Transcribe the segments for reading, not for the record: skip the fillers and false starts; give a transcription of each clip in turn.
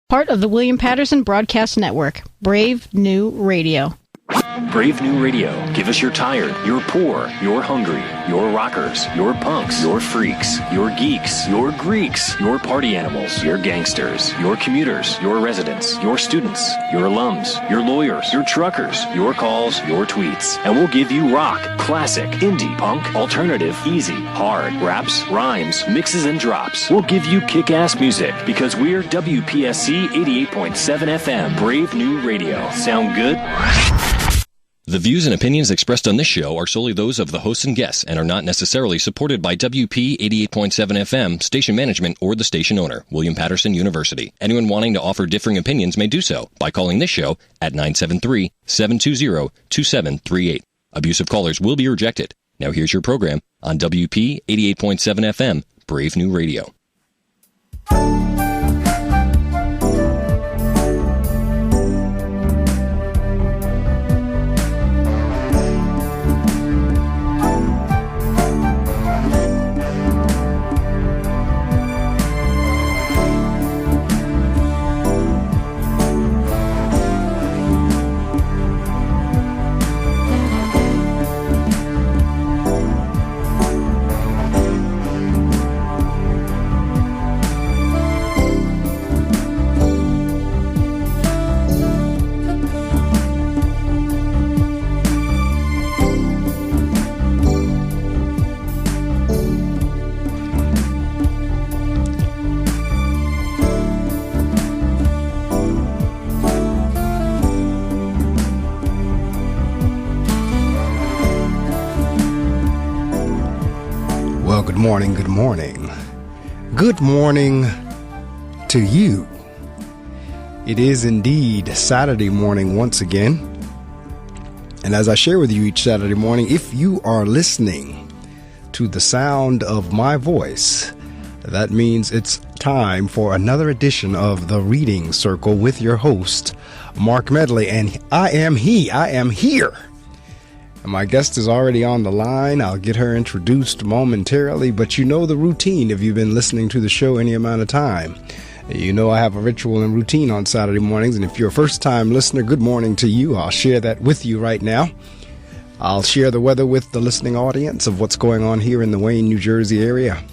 Part of the William Paterson Broadcast Network. Brave New Radio. Brave New Radio. Give us your tired, your poor, your hungry, your rockers, your punks, your freaks, your geeks, your Greeks, your party animals, your gangsters, your commuters, your residents, your students, your alums, your lawyers, your truckers, your calls, your tweets. And we'll give you rock, classic, indie, punk, alternative, easy, hard, raps, rhymes, mixes, and drops. We'll give you kick-ass music because we're WPSC 88.7 FM, Brave New Radio. Sound good? The views and opinions expressed on this show are solely those of the hosts and guests and are not necessarily supported by WP 88.7 FM, station management, or the station owner, William Paterson University. Anyone wanting to offer differing opinions may do so by calling this show at 973-720-2738. Abusive callers will be rejected. Now here's your program on WP 88.7 FM, Brave New Radio. Good morning. Good morning to you. It is indeed Saturday morning once again. And as I share with you each Saturday morning, if you are listening to the sound of my voice, that means it's time for another edition of the Reading Circle with your host, Marc Medley. And I am here. My guest is already on the line. I'll get her introduced momentarily, but you know the routine if you've been listening to the show any amount of time. You know I have a ritual and routine on Saturday mornings, and if you're a first-time listener, good morning to you. I'll share that with you right now. I'll share the weather with the listening audience of what's going on here in the Wayne, New Jersey area.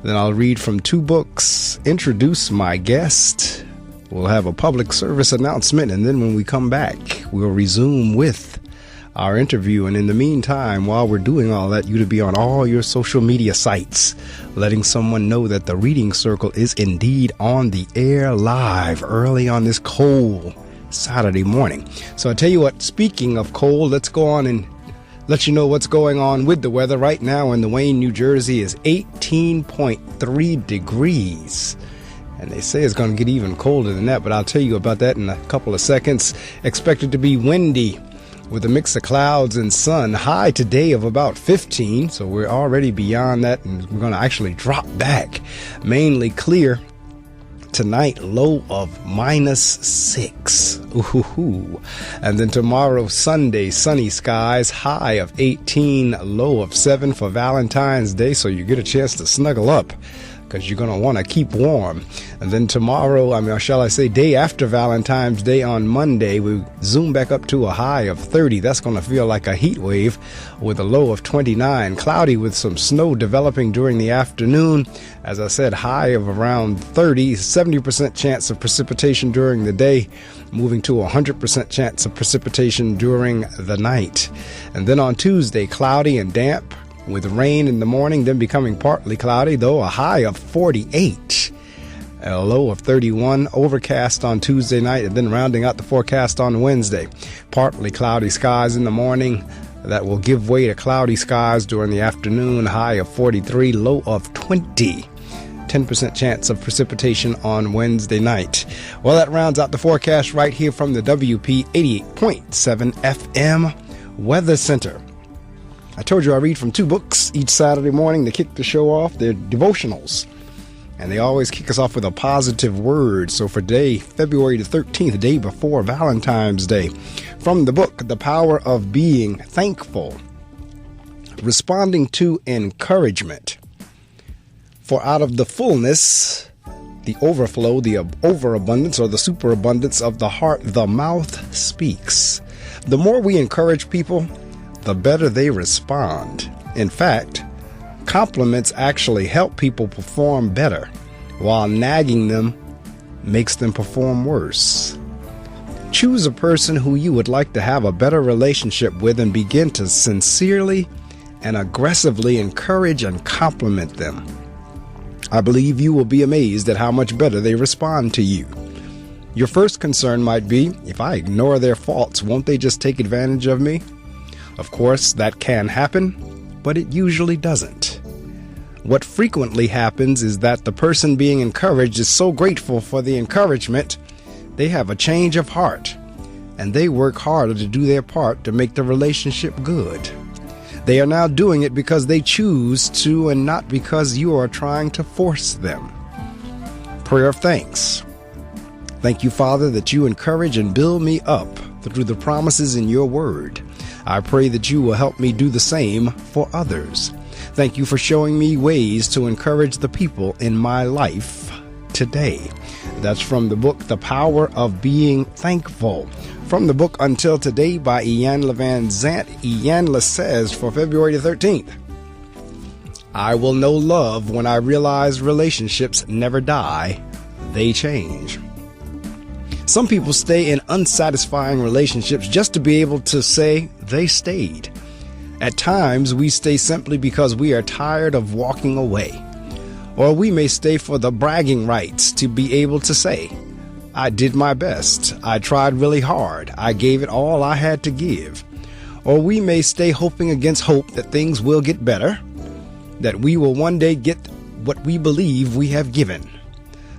Then I'll read from 2 books, introduce my guest. We'll have a public service announcement, and then when we come back, we'll resume with our interview. And in the meantime, while we're doing all that, you to be on all your social media sites, letting someone know that the Reading Circle is indeed on the air live early on this cold Saturday morning. So I tell you what, speaking of cold, let's go on and let you know what's going on with the weather. Right now in the Wayne, New Jersey is 18.3 degrees. And they say it's going to get even colder than that, but I'll tell you about that in a couple of seconds. Expected to be windy with a mix of clouds and sun. High today of about 15, so we're already beyond that, and we're going to actually drop back. Mainly clear tonight, low of -6. Ooh. And then tomorrow, Sunday, sunny skies, high of 18, low of 7 for Valentine's Day, so you get a chance to snuggle up, because you're going to want to keep warm. And then tomorrow, day after Valentine's Day on Monday, we zoom back up to a high of 30. That's going to feel like a heat wave with a low of 29. Cloudy with some snow developing during the afternoon. As I said, high of around 30, 70% chance of precipitation during the day, moving to 100% chance of precipitation during the night. And then on Tuesday, cloudy and damp, with rain in the morning, then becoming partly cloudy, though a high of 48, a low of 31, overcast on Tuesday night, and then rounding out the forecast on Wednesday. Partly cloudy skies in the morning, that will give way to cloudy skies during the afternoon, high of 43, low of 20. 10% chance of precipitation on Wednesday night. Well, that rounds out the forecast right here from the WP 88.7 FM Weather Center. I told you I read from 2 books each Saturday morning to kick the show off. They're devotionals, and they always kick us off with a positive word. So for today, February the 13th, the day before Valentine's Day, from the book, The Power of Being Thankful, responding to encouragement. For out of the fullness the overflow, the overabundance, or the superabundance of the heart, the mouth speaks. The more we encourage people, the better they respond. In fact, compliments actually help people perform better, while nagging them makes them perform worse. Choose a person who you would like to have a better relationship with and begin to sincerely and aggressively encourage and compliment them. I believe you will be amazed at how much better they respond to you. Your first concern might be, if I ignore their faults, won't they just take advantage of me? Of course, that can happen, but it usually doesn't. What frequently happens is that the person being encouraged is so grateful for the encouragement, they have a change of heart, and they work harder to do their part to make the relationship good. They are now doing it because they choose to and not because you are trying to force them. Prayer of thanks. Thank you, Father, that you encourage and build me up through the promises in your word. I pray that you will help me do the same for others. Thank you for showing me ways to encourage the people in my life today. That's from the book, The Power of Being Thankful. From the book Until Today by Iyanla Van Zant, Iyanla says for February the 13th, I will know love when I realize relationships never die, they change. Some people stay in unsatisfying relationships just to be able to say they stayed. At times, we stay simply because we are tired of walking away. Or we may stay for the bragging rights to be able to say, I did my best. I tried really hard. I gave it all I had to give. Or we may stay hoping against hope that things will get better, that we will one day get what we believe we have given.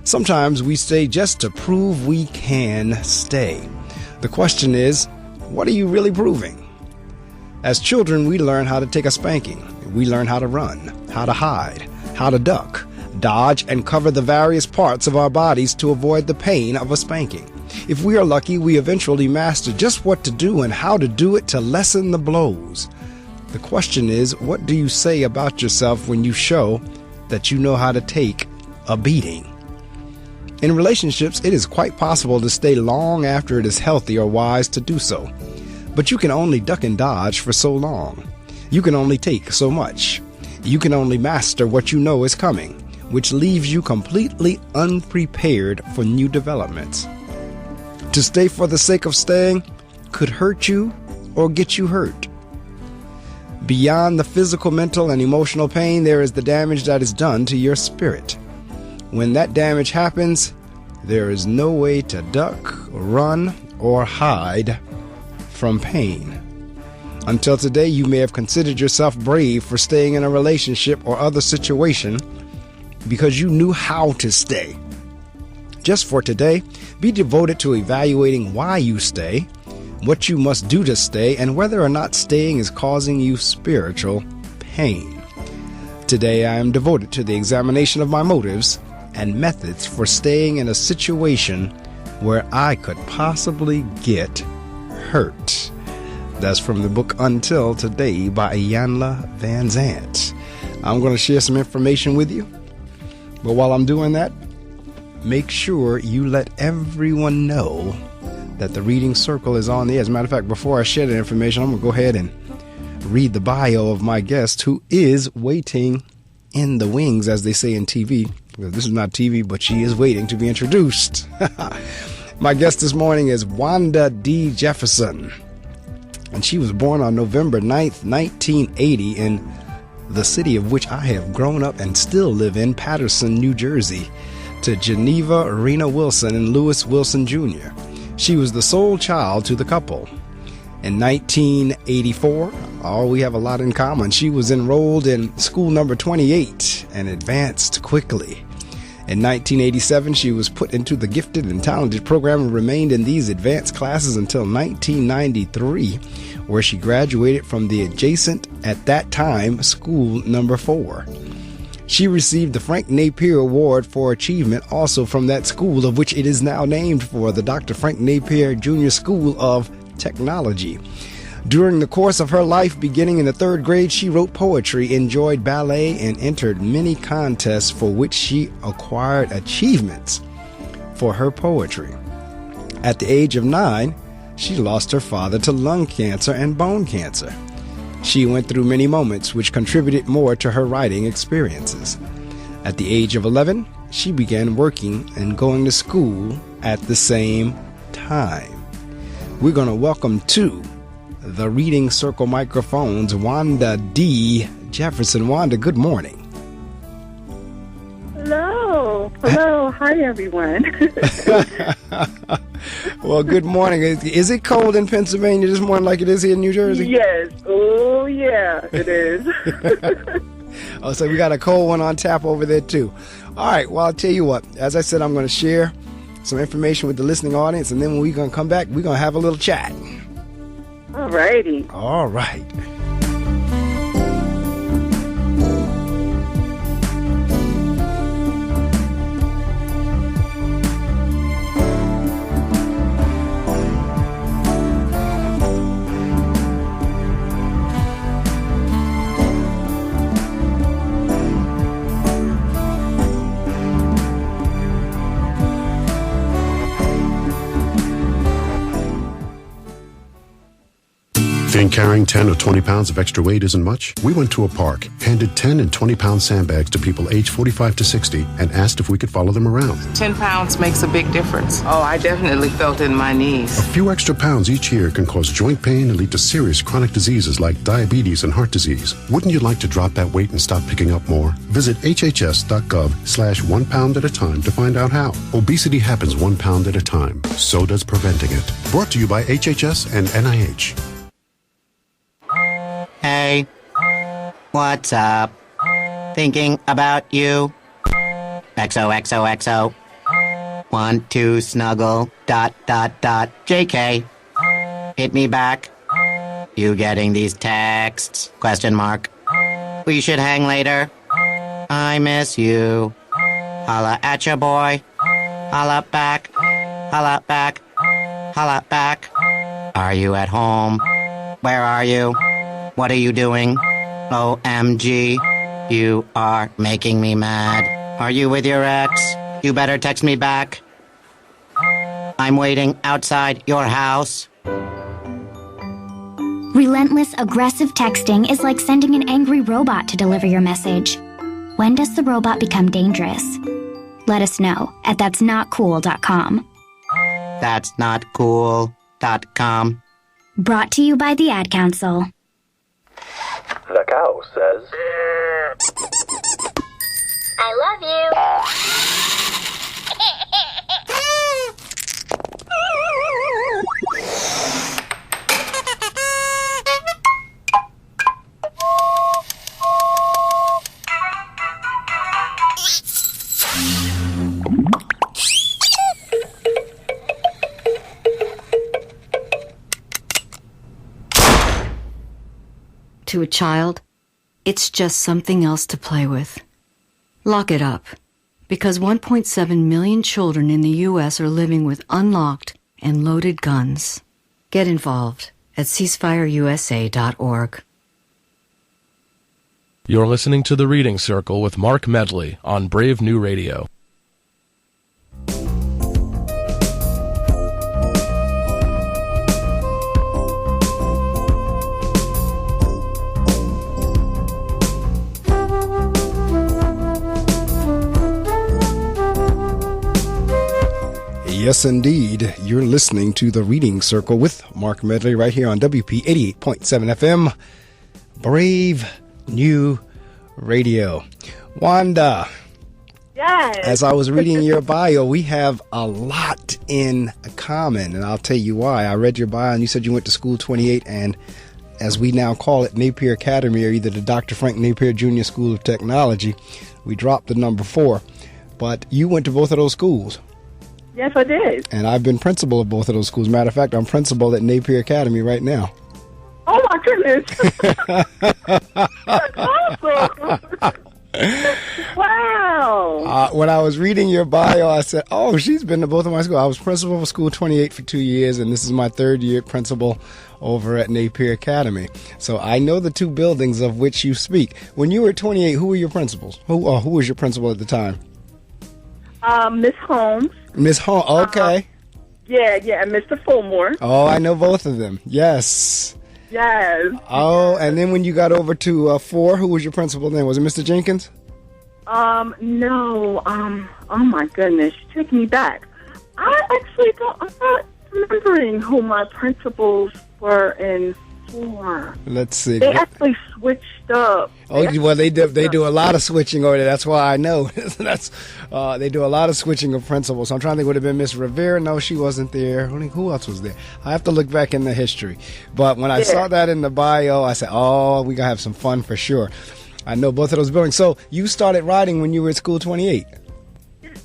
Sometimes we stay just to prove we can stay. The question is, what are you really proving? As children, we learn how to take a spanking. We learn how to run, how to hide, how to duck, dodge, and cover the various parts of our bodies to avoid the pain of a spanking. If we are lucky, we eventually master just what to do and how to do it to lessen the blows. The question is, what do you say about yourself when you show that you know how to take a beating? In relationships, it is quite possible to stay long after it is healthy or wise to do so. But you can only duck and dodge for so long. You can only take so much. You can only master what you know is coming, which leaves you completely unprepared for new developments. To stay for the sake of staying could hurt you or get you hurt. Beyond the physical, mental, and emotional pain, there is the damage that is done to your spirit. When that damage happens, there is no way to duck, run, or hide from pain. Until today, you may have considered yourself brave for staying in a relationship or other situation because you knew how to stay. Just for today, be devoted to evaluating why you stay, what you must do to stay, and whether or not staying is causing you spiritual pain. Today, I am devoted to the examination of my motives and methods for staying in a situation where I could possibly get hurt. That's from the book Until Today by Iyanla Van Zant. I'm going to share some information with you. But while I'm doing that, make sure you let everyone know that the reading circle is on the air. As a matter of fact, before I share that information, I'm going to go ahead and read the bio of my guest who is waiting in the wings, as they say in TV. Well, this is not TV, but she is waiting to be introduced. My guest this morning is Wanda D. Jefferson. And she was born on November 9th, 1980 in the city of which I have grown up and still live in, Paterson, New Jersey, to Geneva Rena Wilson and Lewis Wilson Jr. She was the sole child to the couple. In 1984, we have a lot in common. She was enrolled in school number 28 and advanced quickly. In 1987, she was put into the gifted and talented program and remained in these advanced classes until 1993, where she graduated from the adjacent, at that time, school number 4. She received the Frank Napier Award for Achievement also from that school, of which it is now named for, the Dr. Frank Napier Jr. School of Technology. During the course of her life, beginning in the 3rd grade, she wrote poetry, enjoyed ballet, and entered many contests for which she acquired achievements for her poetry. At the age of 9, she lost her father to lung cancer and bone cancer. She went through many moments which contributed more to her writing experiences. At the age of 11, she began working and going to school at the same time. We're going to welcome to the Reading Circle microphones Wanda D. Jefferson. Wanda, good morning. Hello. Hi, everyone. Well, good morning. Is it cold in Pennsylvania this morning like it is here in New Jersey? Yes. Oh, yeah, it is. Oh, so we got a cold one on tap over there, too. All right. Well, I'll tell you what. As I said, I'm going to share some information with the listening audience, and then when we're going to come back, we're going to have a little chat. All righty. All right. Think carrying 10 or 20 pounds of extra weight isn't much? We went to a park, handed 10 and 20-pound sandbags to people aged 45 to 60, and asked if we could follow them around. 10 pounds makes a big difference. Oh, I definitely felt it in my knees. A few extra pounds each year can cause joint pain and lead to serious chronic diseases like diabetes and heart disease. Wouldn't you like to drop that weight and stop picking up more? Visit hhs.gov/1 pound at a time to find out how. Obesity happens 1 pound at a time. So does preventing it. Brought to you by HHS and NIH. Hey, what's up? Thinking about you. XOXOXO. Want to snuggle. ... JK. Hit me back. You getting these texts? ? We should hang later. I miss you. Holla at ya, boy. Holla back. Holla back. Holla back. Are you at home? Where are you? What are you doing? OMG. You are making me mad. Are you with your ex? You better text me back. I'm waiting outside your house. Relentless, aggressive texting is like sending an angry robot to deliver your message. When does the robot become dangerous? Let us know at that'snotcool.com. That'snotcool.com. Brought to you by the Ad Council. The cow says, I love you. To a child, it's just something else to play with. Lock it up, because 1.7 million children in the U.S. are living with unlocked and loaded guns. Get involved at ceasefireusa.org. You're listening to The Reading Circle with Marc Medley on Brave New Radio. Yes, indeed. You're listening to The Reading Circle with Marc Medley right here on WP 88.7 FM, Brave New Radio. Wanda. Yes. As I was reading your bio, we have a lot in common, and I'll tell you why. I read your bio, and you said you went to school 28, and as we now call it, Napier Academy, or either the Dr. Frank Napier Jr. School of Technology. We dropped the number 4, but you went to both of those schools. Yes, I did. And I've been principal of both of those schools. Matter of fact, I'm principal at Napier Academy right now. Oh, my goodness. That's awesome. Wow. When I was reading your bio, I said, oh, she's been to both of my schools. I was principal of School 28 for 2 years, and this is my third year principal over at Napier Academy. So I know the two buildings of which you speak. When you were 28, who were your principals? Who was your principal at the time? Miss Holmes. Miss Holmes, okay. Yeah, and Mr. Fulmore. Oh, I know both of them. Yes. Yes. Oh, and then when you got over to 4, who was your principal then? Was it Mr. Jenkins? No. Oh my goodness, you took me back. I actually don't. I'm not remembering who my principals were in 4. Let's see. They actually switched up. They do a lot of switching over there. That's why I know. They do a lot of switching of principals. So I'm trying to think. Would have been Miss Rivera? No, she wasn't there. Who else was there? I have to look back in the history. But when I saw that in the bio, I said, "Oh, we gotta have some fun for sure." I know both of those buildings. So you started riding when you were at School 28.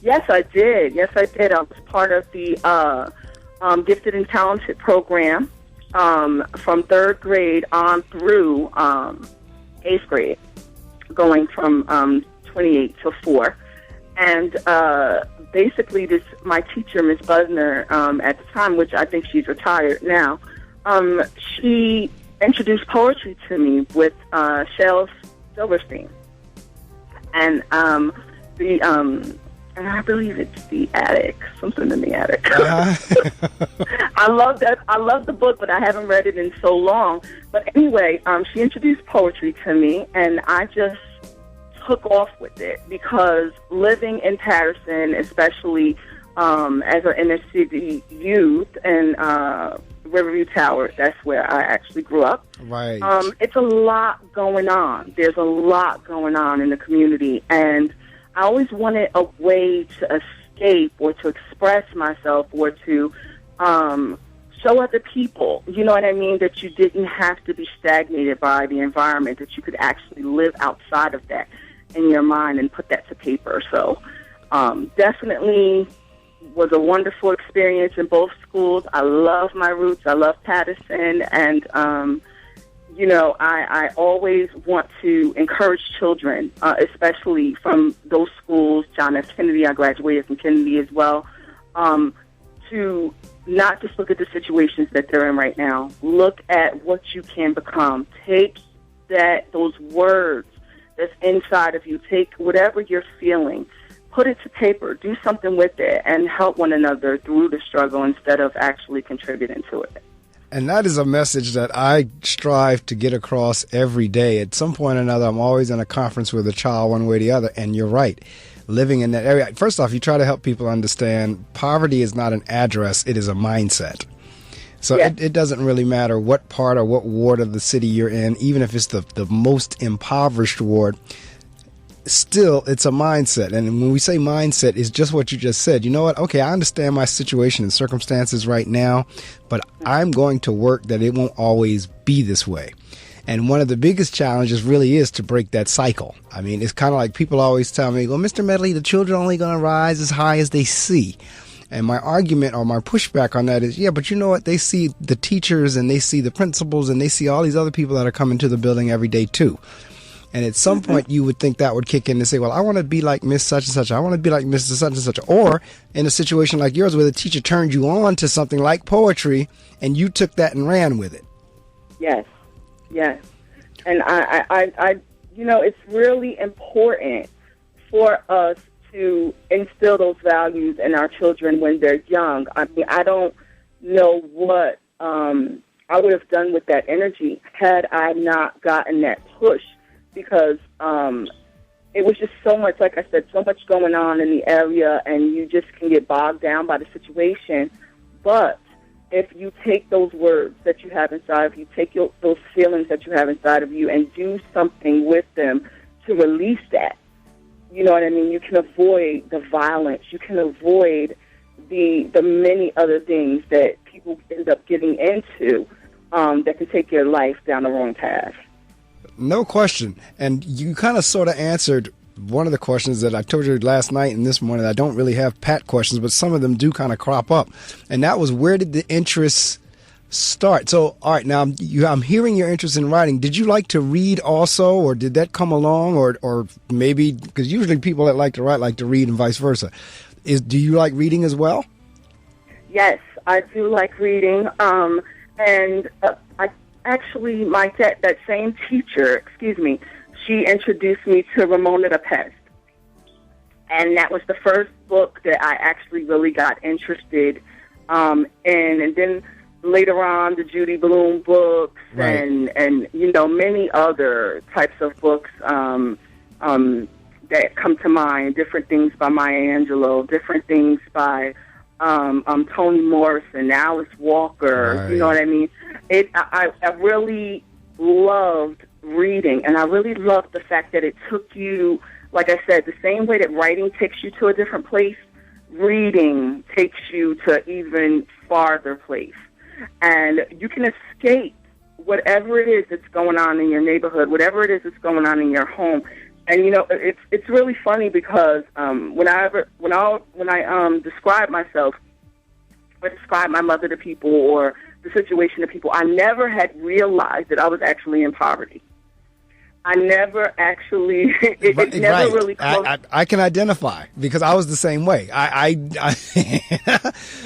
Yes, I did. I was part of the Gifted and Talented program from 3rd grade on through 8th grade, going from 28 to 4. And basically, my teacher, Miss Busner, at the time, which I think she's retired now, she introduced poetry to me with Shel Silverstein. And and I believe it's The Attic, something in the Attic. I love that. I love the book, but I haven't read it in so long. But anyway, she introduced poetry to me, and I just took off with it because living in Paterson, especially as an inner city youth, and Riverview Tower, that's where I actually grew up. Right. It's a lot going on. There's a lot going on in the community, and I always wanted a way to escape or to express myself or to show other people, you know what I mean, that you didn't have to be stagnated by the environment, that you could actually live outside of that in your mind and put that to paper. So definitely was a wonderful experience in both schools. I love my roots. I love Paterson, and I always want to encourage children, especially from those schools, John F. Kennedy, I graduated from Kennedy as well, to not just look at the situations that they're in right now. Look at what you can become. Take those words that's inside of you. Take whatever you're feeling, put it to paper, do something with it, and help one another through the struggle instead of actually contributing to it. And that is a message that I strive to get across every day. At some point or another, I'm always in a conference with a child one way or the other. And you're right. Living in that area. First off, you try to help people understand poverty is not an address. It is a mindset. So it doesn't really matter what part or what ward of the city you're in, even if it's the most impoverished ward. Still, it's a mindset. And when we say mindset, it's just what you just said. You know what? Okay, I understand my situation and circumstances right now, but I'm going to work that it won't always be this way. And one of the biggest challenges really is to break that cycle. I mean, it's kind of like people always tell me, well, Mr. Medley, the children are only going to rise as high as they see. And my argument or my pushback on that is, yeah, but you know what? They see the teachers and they see the principals and they see all these other people that are coming to the building every day too. And at some point, you would think that would kick in and say, well, I want to be like Miss such and such. I want to be like Mr. such and such. Or in a situation like yours where the teacher turned you on to something like poetry and you took that and ran with it. Yes. And I it's really important for us to instill those values in our children when they're young. I mean, I don't know what I would have done with that energy had I not gotten that push. Because it was just so much, like I said, so much going on in the area, and you just can get bogged down by the situation. But if you take those words that you have inside of you, take those feelings that you have inside of you, and do something with them to release that, you know what I mean? You can avoid the violence. You can avoid the many other things that people end up getting into that can take your life down the wrong path. No question. And you kind of sort of answered one of the questions that I told you last night and this morning. I don't really have pat questions, but some of them do kind of crop up. And that was, where did the interest start? So, all right, now I'm hearing your interest in writing. Did you like to read also, or did that come along, or maybe, because usually people that like to write like to read and vice versa. Do you like reading as well? Yes, I do like reading. And I actually, that same teacher, she introduced me to Ramona the Pest. And that was the first book that I actually really got interested in. And then later on, the Judy Blume books, right, and many other types of books that come to mind. Different things by Maya Angelou, different things by Toni Morrison, Alice Walker. Right. You know what I mean? I really loved reading, and I really loved the fact that it took you, like I said, the same way that writing takes you to a different place, reading takes you to even farther place. And you can escape whatever it is that's going on in your neighborhood, whatever it is that's going on in your home. And it's really funny because when I describe myself or describe my mother to people or the situation to people, I never had realized that I was actually in poverty. I never actually, it never right. really close. I can identify because I was the same way.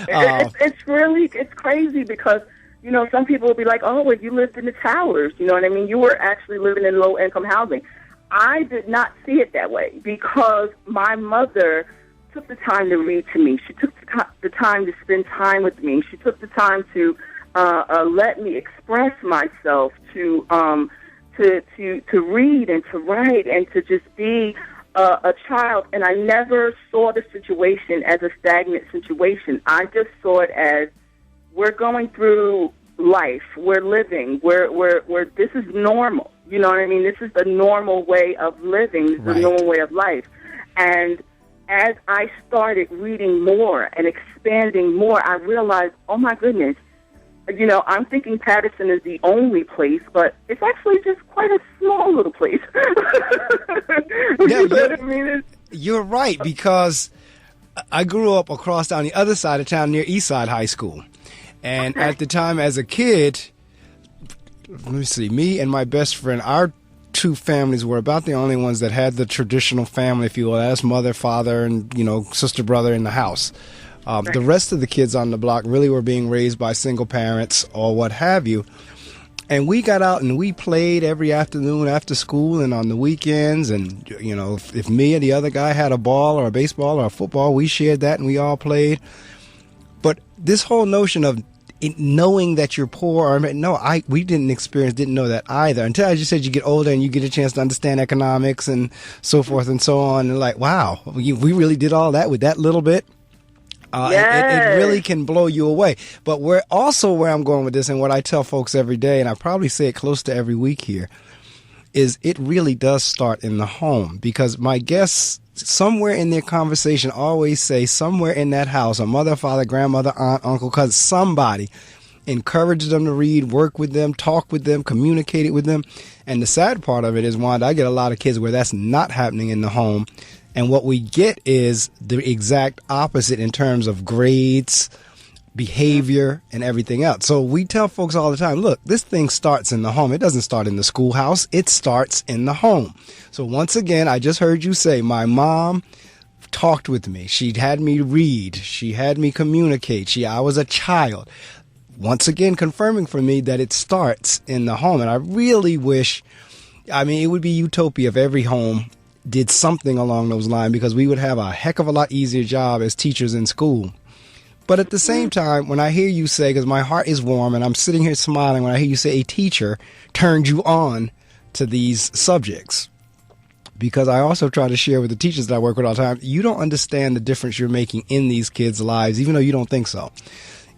It's crazy because, some people will be like, oh, well, you lived in the towers. You know what I mean? You were actually living in low-income housing. I did not see it that way because my mother took the time to read to me. She took the time to spend time with me. She took the time to let me express myself, to read and to write and to just be a child. And I never saw the situation as a stagnant situation. I just saw it as we're going through life. We're living. We're this is normal. You know what I mean? This is the normal way of living. This is the normal way of life. And as I started reading more and expanding more, I realized, oh my goodness, I'm thinking Paterson is the only place, but it's actually just quite a small little place. You're right, because I grew up across on the other side of town near Eastside High School. And at the time as a kid, let me see, me and my best friend, our two families were about the only ones that had the traditional family, if you will. That's mother, father, and, sister, brother in the house. The rest of the kids on the block really were being raised by single parents or what have you. And we got out and we played every afternoon after school and on the weekends. And, if me and the other guy had a ball or a baseball or a football, we shared that and we all played. But this whole notion of knowing that you're poor, we didn't know that either until I just said you get older and you get a chance to understand economics and so forth and so on. And like, wow, we really did all that with that little bit. It really can blow you away. But where I'm going with this, and what I tell folks every day, and I probably say it close to every week here, is it really does start in the home. Because my guests, somewhere in their conversation, always say somewhere in that house, a mother, father, grandmother, aunt, uncle, cousin, somebody encouraged them to read, work with them, talk with them, communicate it with them. And the sad part of it is, Wanda, I get a lot of kids where that's not happening in the home. And what we get is the exact opposite in terms of grades, behavior, and everything else. So we tell folks all the time, look, this thing starts in the home. It doesn't start in the schoolhouse. It starts in the home. So once again, I just heard you say, my mom talked with me. She had me read. She had me communicate. I was a child. Once again, confirming for me that it starts in the home. And I really wish, it would be utopia if every home did something along those lines, because we would have a heck of a lot easier job as teachers in school. But at the same time, when I hear you say, because my heart is warm and I'm sitting here smiling when I hear you say a teacher turned you on to these subjects, because I also try to share with the teachers that I work with all the time, you don't understand the difference you're making in these kids' lives, even though you don't think so.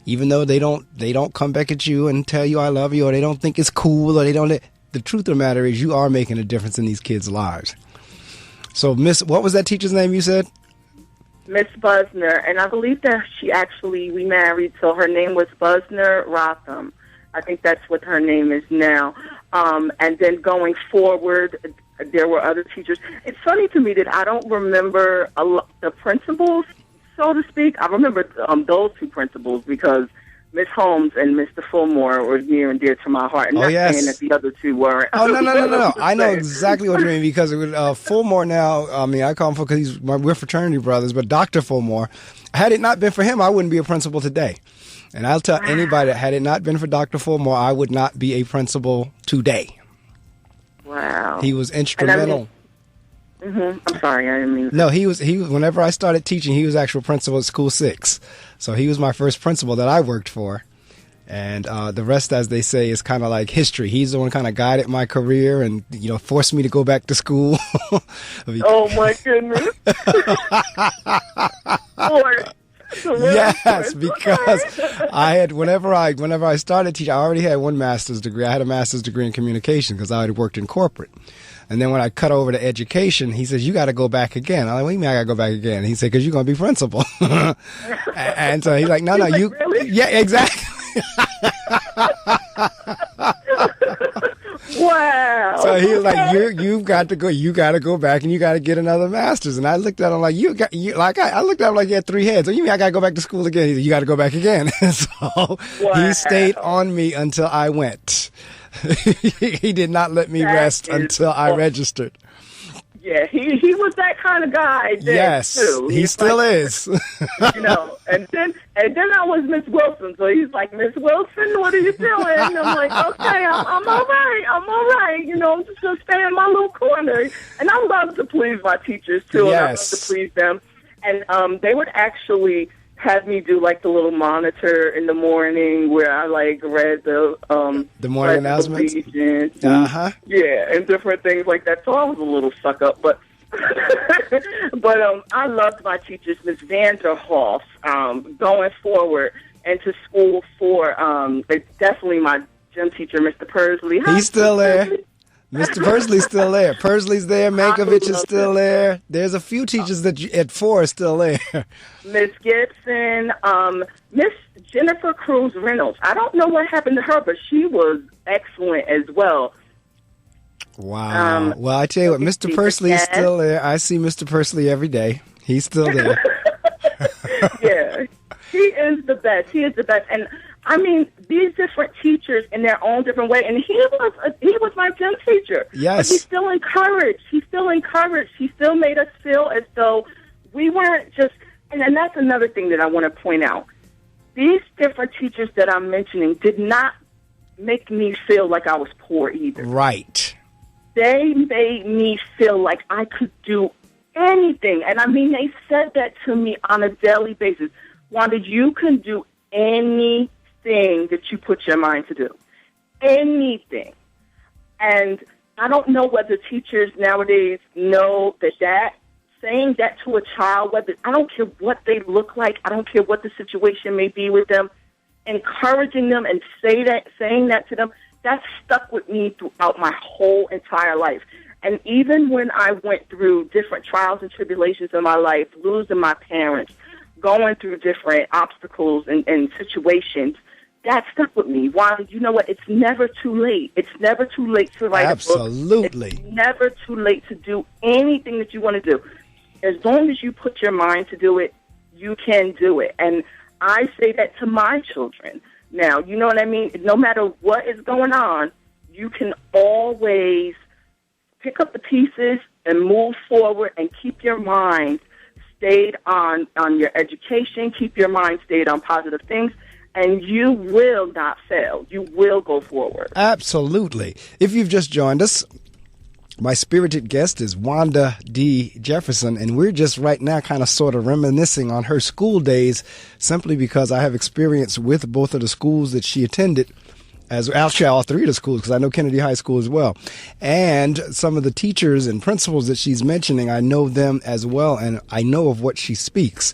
Even though they don't come back at you and tell you I love you, or they don't think it's cool, or the truth of the matter is you are making a difference in these kids' lives. So, Miss, what was that teacher's name you said? Miss Busner, and I believe that she actually remarried, so her name was Busner Rotham. I think that's what her name is now. And then going forward, there were other teachers. It's funny to me that I don't remember the principals, so to speak. I remember those two principals because, Miss Holmes and Mr. Fulmore were near and dear to my heart. And not saying that the other two weren't. Oh, no. I know exactly what you mean, because with Fulmore now, I mean, I call him because we're fraternity brothers, but Dr. Fulmore, had it not been for him, I wouldn't be a principal today. And I'll tell anybody that had it not been for Dr. Fulmore, I would not be a principal today. Wow. He was instrumental. I'm sorry, I didn't mean. No, he was. Whenever I started teaching, he was actual principal at School 6. So he was my first principal that I worked for. And the rest, as they say, is kind of like history. He's the one kind of guided my career and, forced me to go back to school. Oh, my goodness. Yes, because I had whenever I started teaching, I already had one master's degree. I had a master's degree in communication because I had worked in corporate. And then when I cut over to education, he says, you got to go back again. I'm like, what do you mean I got to go back again? He said, because you're going to be principal. And so he's like, no, you. Really? Yeah, exactly. Wow. So he was like, you've got to go. You got to go back and you got to get another master's. And I looked at him like, I looked at him like he had 3 heads. So you mean I got to go back to school again? He said, you got to go back again. So he stayed on me until I went. He did not let me rest until I registered. Yeah, he was that kind of guy then, yes, too. He still is. And then I was Miss Wilson, so he's like, Miss Wilson, what are you doing? And I'm like, okay, I'm all right. I'm just going to stay in my little corner. And I love to please my teachers, too. Yes. And I love to please them. And they would actually have me do like the little monitor in the morning where I like read the morning announcements. Yeah, and different things like that. So I was a little stuck up, but I loved my teachers, Miss Vanderhoff, going forward into school for definitely my gym teacher, Mr. Pursley. He's still there. Mr. Pursley's still there. Pursley's there. Mankiewicz is still there. There's a few teachers that at 4 are still there. Miss Gibson, Miss Jennifer Cruz Reynolds. I don't know what happened to her, but she was excellent as well. Wow. Well, I tell you what, Mr. Pursley is still there. I see Mr. Pursley every day. He's still there. Yeah. He is the best. He is the best. And I mean, these different teachers in their own different way. And he was my gym teacher. Yes. But he still encouraged. He still made us feel as though we weren't just, and that's another thing that I want to point out. These different teachers that I'm mentioning did not make me feel like I was poor either. Right. They made me feel like I could do anything. And I mean, they said that to me on a daily basis. Wanda, you can do anything that you put your mind to do. Anything. And I don't know whether teachers nowadays know that saying that to a child, I don't care what they look like, I don't care what the situation may be with them, encouraging them and saying that to them, that stuck with me throughout my whole entire life. And even when I went through different trials and tribulations in my life, losing my parents, going through different obstacles and situations, that stuck with me. Why? You know what? It's never too late. It's never too late to write a book. Absolutely. It's never too late to do anything that you want to do. As long as you put your mind to do it, you can do it. And I say that to my children. Now, you know what I mean? No matter what is going on, you can always pick up the pieces and move forward and keep your mind stayed on your education, keep your mind stayed on positive things, and you will not fail. You will go forward. Absolutely. If you've just joined us, my spirited guest is Wanda D. Jefferson, and we're just right now kind of sort of reminiscing on her school days simply because I have experience with both of the schools that she attended, as actually all 3 of the schools, because I know Kennedy High School as well. And some of the teachers and principals that she's mentioning, I know them as well, and I know of what she speaks.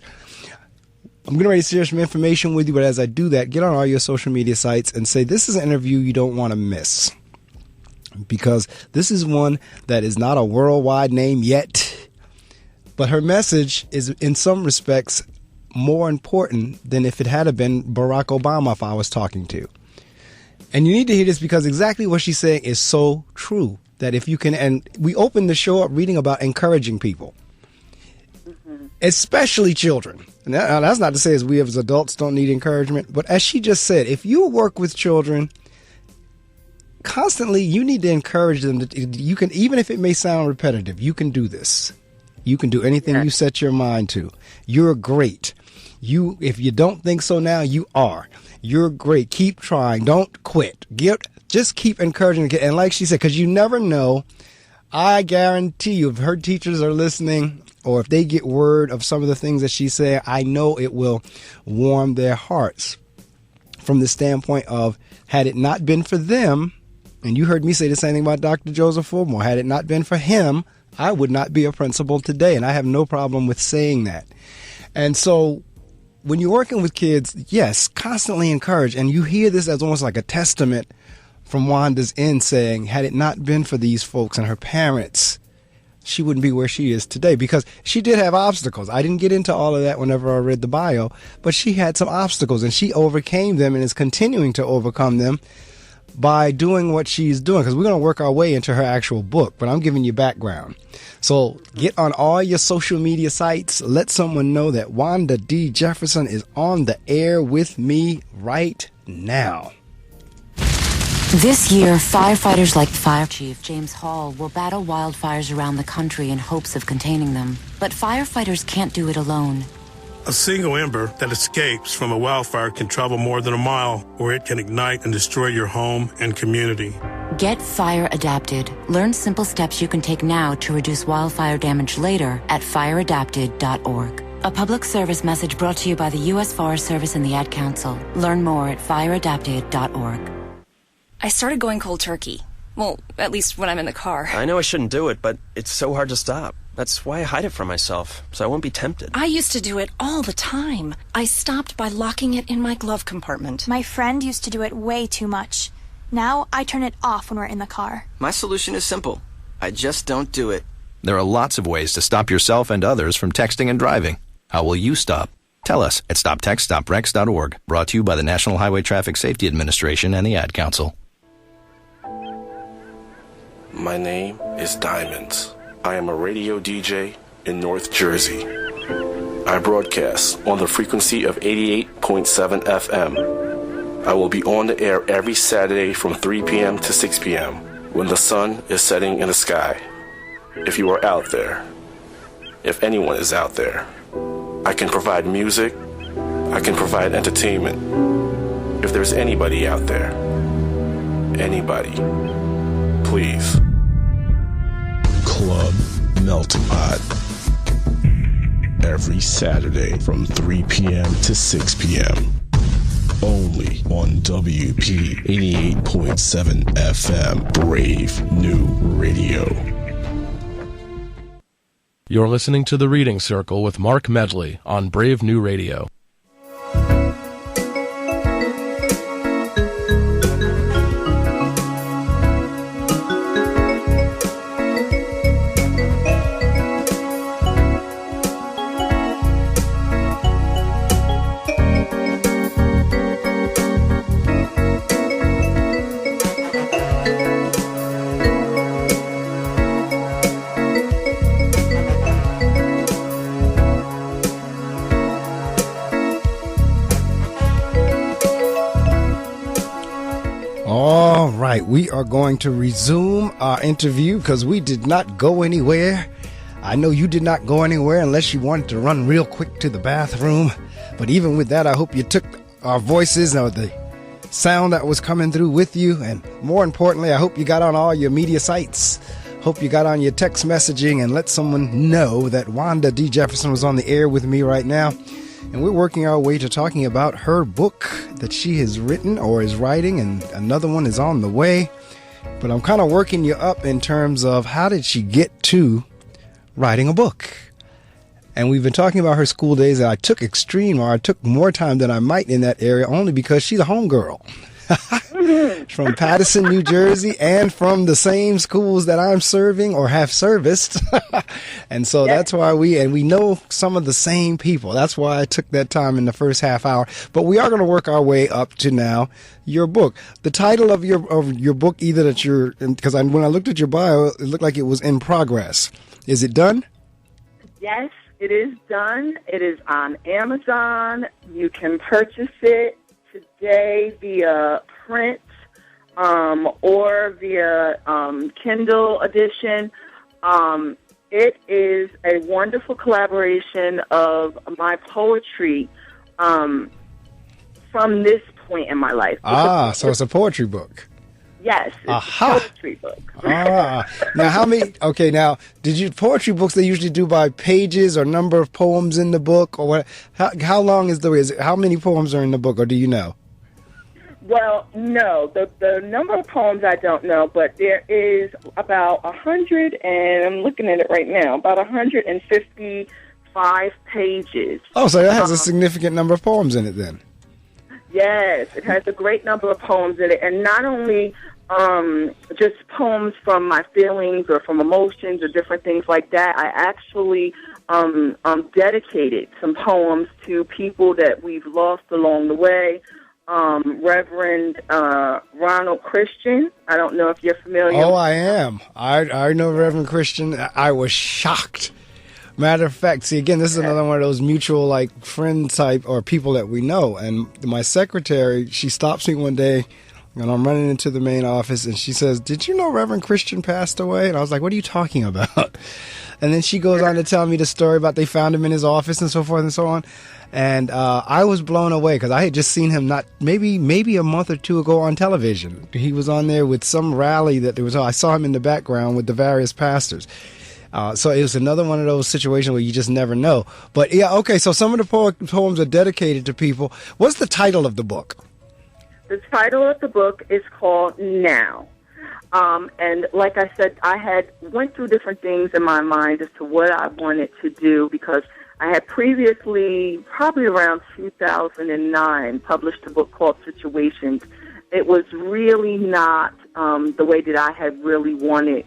I'm getting ready to share some information with you, but as I do that, get on all your social media sites and say, this is an interview you don't want to miss. Because this is one that is not a worldwide name yet, but her message is in some respects more important than if it had been Barack Obama if I was talking to. And you need to hear this because exactly what she's saying is so true. That if you can, and we opened the show up reading about encouraging people, especially children. Now, that's not to say as we as adults don't need encouragement, but as she just said, if you work with children constantly, you need to encourage them that you can, even if it may sound repetitive, you can do this. You can do anything you set your mind to. You're great. If you don't think so now, you are. You're great. Keep trying. Don't quit. Just keep encouraging. And like she said, because you never know, I guarantee you, if her teachers are listening, or if they get word of some of the things that she said, I know it will warm their hearts from the standpoint of, had it not been for them, and you heard me say the same thing about Dr. Joseph Fulmore, had it not been for him, I would not be a principal today. And I have no problem with saying that. And so when you're working with kids, yes, constantly encourage. And you hear this as almost like a testament from Wanda's end, saying, had it not been for these folks and her parents, she wouldn't be where she is today, because she did have obstacles. I didn't get into all of that whenever I read the bio, but she had some obstacles and she overcame them and is continuing to overcome them by doing what she's doing, because we're going to work our way into her actual book, but I'm giving you background. So get on all your social media sites. Let someone know that Wanda D. Jefferson is on the air with me right now. This year, firefighters like Fire Chief James Hall will battle wildfires around the country in hopes of containing them. But firefighters can't do it alone. A single ember that escapes from a wildfire can travel more than a mile, or it can ignite and destroy your home and community. Get fire adapted. Learn simple steps you can take now to reduce wildfire damage later at fireadapted.org. A public service message brought to you by the U.S. Forest Service and the Ad Council. Learn more at fireadapted.org. I started going cold turkey. Well, at least when I'm in the car. I know I shouldn't do it, but it's so hard to stop. That's why I hide it from myself, so I won't be tempted. I used to do it all the time. I stopped by locking it in my glove compartment. My friend used to do it way too much. Now I turn it off when we're in the car. My solution is simple. I just don't do it. There are lots of ways to stop yourself and others from texting and driving. How will you stop? Tell us at stoptextstopwrecks.org. Brought to you by the National Highway Traffic Safety Administration and the Ad Council. My name is Diamonds. I am a radio DJ in North Jersey. I broadcast on the frequency of 88.7 FM. I will be on the air every Saturday from 3 p.m. to 6 p.m. when the sun is setting in the sky. If you are out there, if anyone is out there, I can provide music, I can provide entertainment. If there's anybody out there, anybody, please. Club Melting Pot. Every Saturday from 3 p.m. to 6 p.m. Only on WP 88.7 FM, Brave New Radio. You're listening to The Reading Circle with Marc Medley on Brave New Radio. We are going to resume our interview because we did not go anywhere. I know you did not go anywhere unless you wanted to run real quick to the bathroom. But even with that, I hope you took our voices or the sound that was coming through with you. And more importantly, I hope you got on all your media sites. Hope you got on your text messaging and let someone know that Wanda D. Jefferson was on the air with me right now. And we're working our way to talking about her book that she has written or is writing, and another one is on the way. But I'm kind of working you up in terms of how did she get to writing a book? And we've been talking about her school days, and I took more time than I might in that area only because she's a homegirl. From Paterson, New Jersey, and from the same schools that I'm serving or have serviced. And so that's why we know some of the same people. That's why I took that time in the first half hour. But we are going to work our way up to now your book. The title of your book, either that you're, because when I looked at your bio, it looked like it was in progress. Is it done? Yes, it is done. It is on Amazon. You can purchase it today via print or via Kindle edition. It is a wonderful collaboration of my poetry from this point in my life. So it's a poetry book. Yes, it's a poetry book. Now, how many? Okay, now, poetry books they usually do by pages or number of poems in the book, or what? How long is how many poems are in the book, or do you know? Well, no, the number of poems I don't know, but there is about 100, and I'm looking at it right now, about 155 pages. Oh, so that has a significant number of poems in it then. Yes, it has a great number of poems in it, and not only just poems from my feelings or from emotions or different things like that. I actually dedicated some poems to people that we've lost along the way. Reverend Ronald Christian. I don't know if you're familiar. Oh, I am. I know Reverend Christian. I was shocked. Matter of fact, see, again, this is another one of those mutual, like, friend type or people that we know. And my secretary, she stops me one day, and I'm running into the main office, and she says, "Did you know Reverend Christian passed away?" And I was like, "What are you talking about?" And then she goes on to tell me the story about they found him in his office and so forth and so on. And I was blown away because I had just seen him maybe a month or two ago on television. He was on there with some rally that there was. I saw him in the background with the various pastors. So it was another one of those situations where you just never know. But yeah, okay, so some of the poems are dedicated to people. What's the title of the book? The title of the book is called Now. And like I said, I had went through different things in my mind as to what I wanted to do because I had previously, probably around 2009, published a book called Situations. It was really not the way that I had really wanted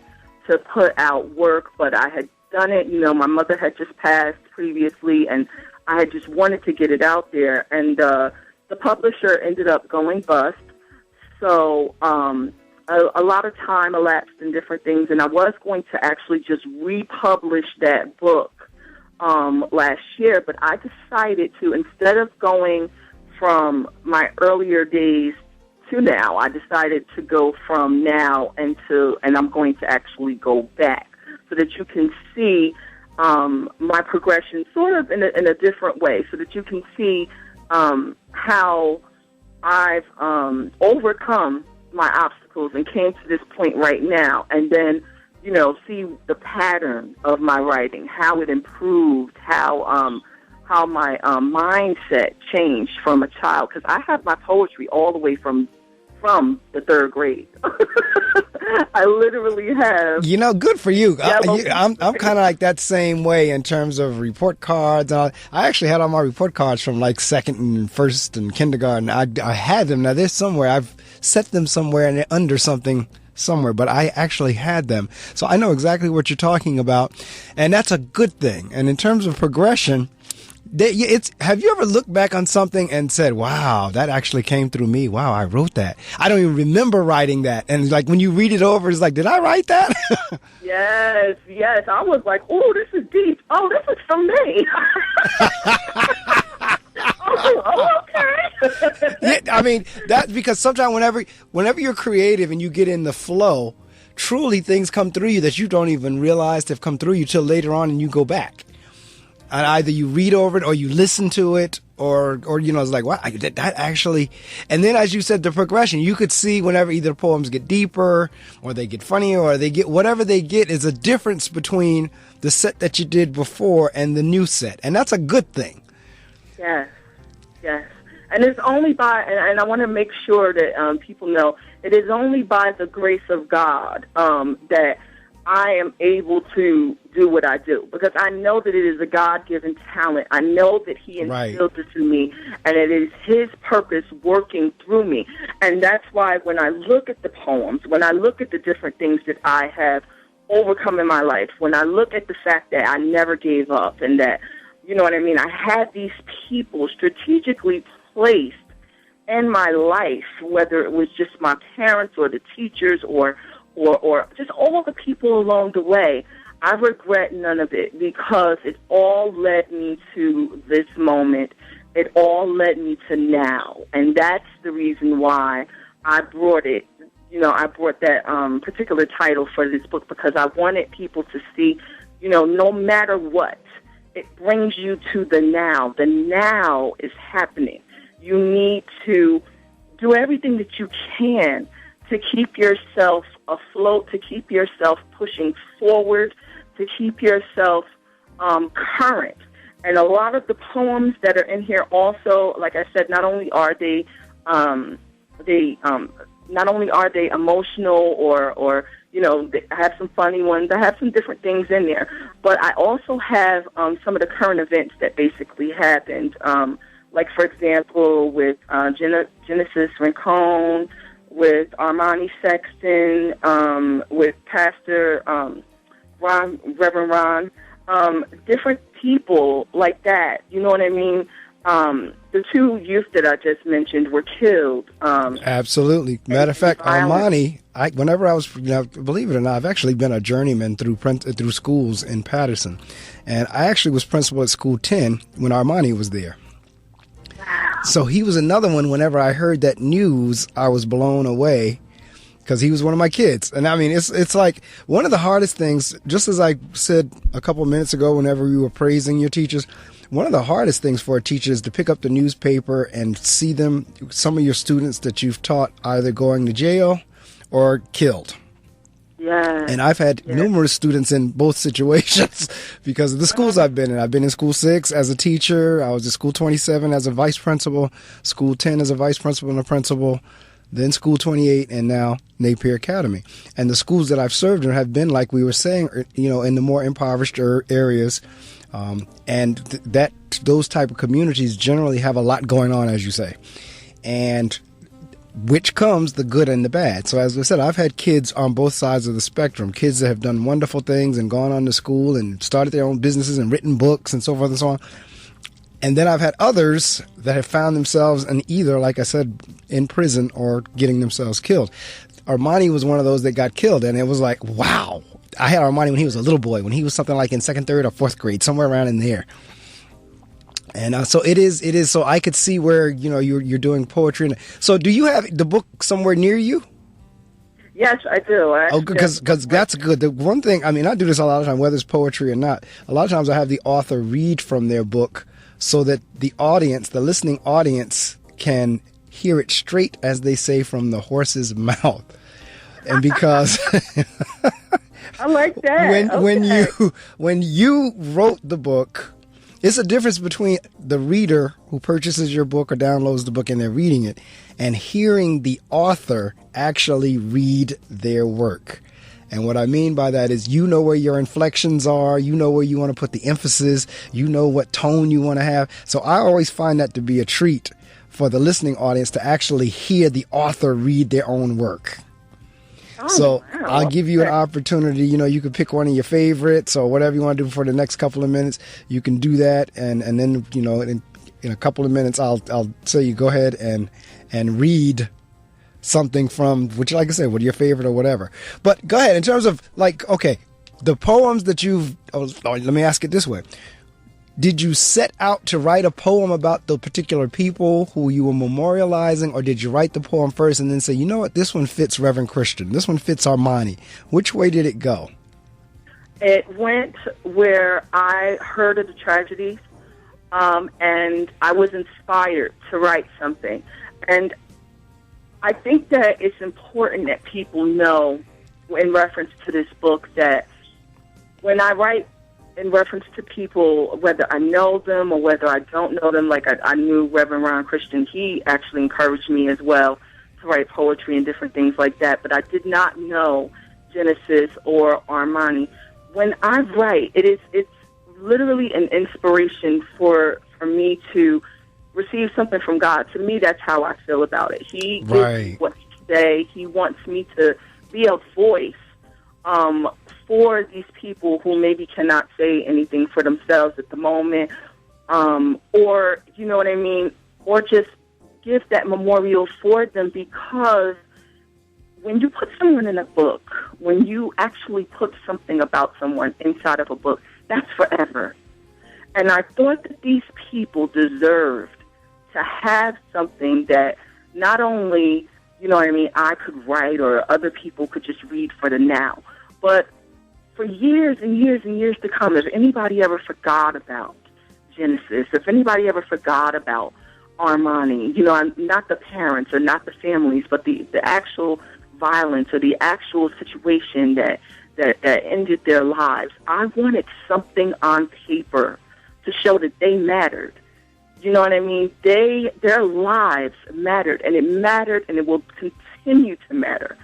to put out work, but I had done it. You know, my mother had just passed previously, and I had just wanted to get it out there. And the publisher ended up going bust. So a lot of time elapsed in different things, and I was going to actually just republish that book last year, but I decided to, instead of going from my earlier days to now, I decided to go from now and I'm going to actually go back so that you can see my progression sort of in a different way, so that you can see how I've overcome my obstacles and came to this point right now, and then, you know, see the pattern of my writing, how it improved, how my mindset changed from a child, because I have my poetry all the way from the third grade. I literally have. You know, good for you. I'm kind of like that same way in terms of report cards. I actually had all my report cards from like second and first and kindergarten. I had them. Now they're somewhere. I've set them somewhere and they're under something somewhere, but I actually had them. So I know exactly what you're talking about, and that's a good thing. And in terms of progression, have you ever looked back on something and said, wow, that actually came through me? Wow, I wrote that. I don't even remember writing that. And like when you read it over, it's like, did I write that? Yes. I was like, oh, this is deep. Oh, this is from me. Oh, okay. Yeah, I mean, that's because sometimes whenever you're creative and you get in the flow, truly things come through you that you don't even realize have come through you till later on, and you go back. And either you read over it or you listen to it or you know, it's like, wow, that actually. And then, as you said, the progression, you could see whenever either poems get deeper or they get funnier or they get whatever they get is a difference between the set that you did before and the new set. And that's a good thing. Yes. And it's only by, and I want to make sure that people know, it is only by the grace of God that I am able to do what I do, because I know that it is a God-given talent. I know that He instilled it in me, and it is His purpose working through me. And that's why when I look at the poems, when I look at the different things that I have overcome in my life, when I look at the fact that I never gave up and that, you know what I mean, I had these people strategically placed in my life, whether it was just my parents or the teachers or just all the people along the way, I regret none of it because it all led me to this moment. It all led me to now. And that's the reason why I brought it. You know, I brought that particular title for this book because I wanted people to see, you know, no matter what, it brings you to the now. The now is happening. You need to do everything that you can to keep yourself afloat, to keep yourself pushing forward, to keep yourself current. And a lot of the poems that are in here also, like I said, not only are they emotional or you know, I have some funny ones. I have some different things in there. But I also have some of the current events that basically happened. Like, for example, with Genesis Rincon, with Armani Sexton, with Pastor Reverend Ron, different people like that. You know what I mean? The two youth that I just mentioned were killed. Absolutely. Matter of fact, Armani, whenever I was, you know, believe it or not, I've actually been a journeyman through schools in Paterson. And I actually was principal at School 10 when Armani was there. So he was another one. Whenever I heard that news, I was blown away because he was one of my kids. And I mean, it's like one of the hardest things, just as I said a couple of minutes ago, whenever you were praising your teachers, one of the hardest things for a teacher is to pick up the newspaper and see some of your students that you've taught either going to jail or killed. Yeah. And I've had numerous students in both situations because of the schools I've been in. I've been in School 6 as a teacher. I was at School 27 as a vice principal, School 10 as a vice principal and a principal, then School 28, and now Napier Academy. And the schools that I've served in have been, like we were saying, you know, in the more impoverished areas. And those type of communities generally have a lot going on, as you say. And which comes the good and the bad. So as I said, I've had kids on both sides of the spectrum, kids that have done wonderful things and gone on to school and started their own businesses and written books and so forth and so on. And then I've had others that have found themselves in either, like I said, in prison or getting themselves killed. Armani was one of those that got killed, and it was like, wow. I had Armani when he was a little boy, when he was something like in 2nd, 3rd, or 4th grade, somewhere around in there. And so it is. So I could see where, you know, you're doing poetry. So do you have the book somewhere near you? Yes, I do. Because that's good. The one thing, I mean, I do this a lot of times, whether it's poetry or not. A lot of times I have the author read from their book so that the audience, the listening audience, can hear it straight, as they say, from the horse's mouth. And because I like that. When you wrote the book, it's a difference between the reader who purchases your book or downloads the book and they're reading it, and hearing the author actually read their work. And what I mean by that is, you know where your inflections are, you know where you want to put the emphasis, you know what tone you want to have. So I always find that to be a treat for the listening audience to actually hear the author read their own work. So I'll give you an opportunity. You know, you can pick one of your favorites or whatever you want to do for the next couple of minutes. You can do that, and then, you know, in a couple of minutes, I'll say you go ahead and read something from, which, like I said, what your favorite or whatever. But go ahead, in terms of, like, okay, the poems that let me ask it this way. Did you set out to write a poem about the particular people who you were memorializing, or did you write the poem first and then say, you know what, this one fits Reverend Christian, this one fits Armani? Which way did it go? It went where I heard of the tragedies, and I was inspired to write something. And I think that it's important that people know, in reference to this book, that when I write in reference to people, whether I know them or whether I don't know them, like I knew Reverend Ron Christian, he actually encouraged me as well to write poetry and different things like that, but I did not know Genesis or Armani. When I write, it's literally an inspiration for me to receive something from God. To me, that's how I feel about it. He gives me what to say. He wants me to be a voice for these people who maybe cannot say anything for themselves at the moment, or, you know what I mean, or just give that memorial for them, because when you put someone in a book, when you actually put something about someone inside of a book, that's forever. And I thought that these people deserved to have something that not only, you know what I mean, I could write or other people could just read for the now, but for years and years and years to come, if anybody ever forgot about Genesis, if anybody ever forgot about Armani, you know, not the parents or not the families, but the actual violence or the actual situation that ended their lives, I wanted something on paper to show that they mattered. You know what I mean? Their lives mattered, and it will continue to matter.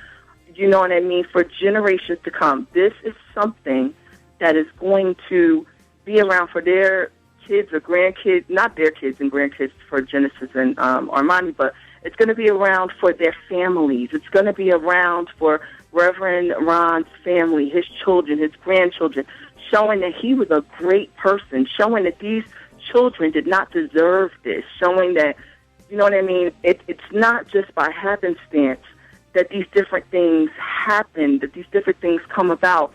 You know what I mean? For generations to come. This is something that is going to be around for their kids or grandkids, not their kids and grandkids for Genesis and Armani, but it's going to be around for their families. It's going to be around for Reverend Ron's family, his children, his grandchildren, showing that he was a great person, showing that these children did not deserve this, showing that, you know what I mean, it's not just by happenstance that these different things happen, that these different things come about.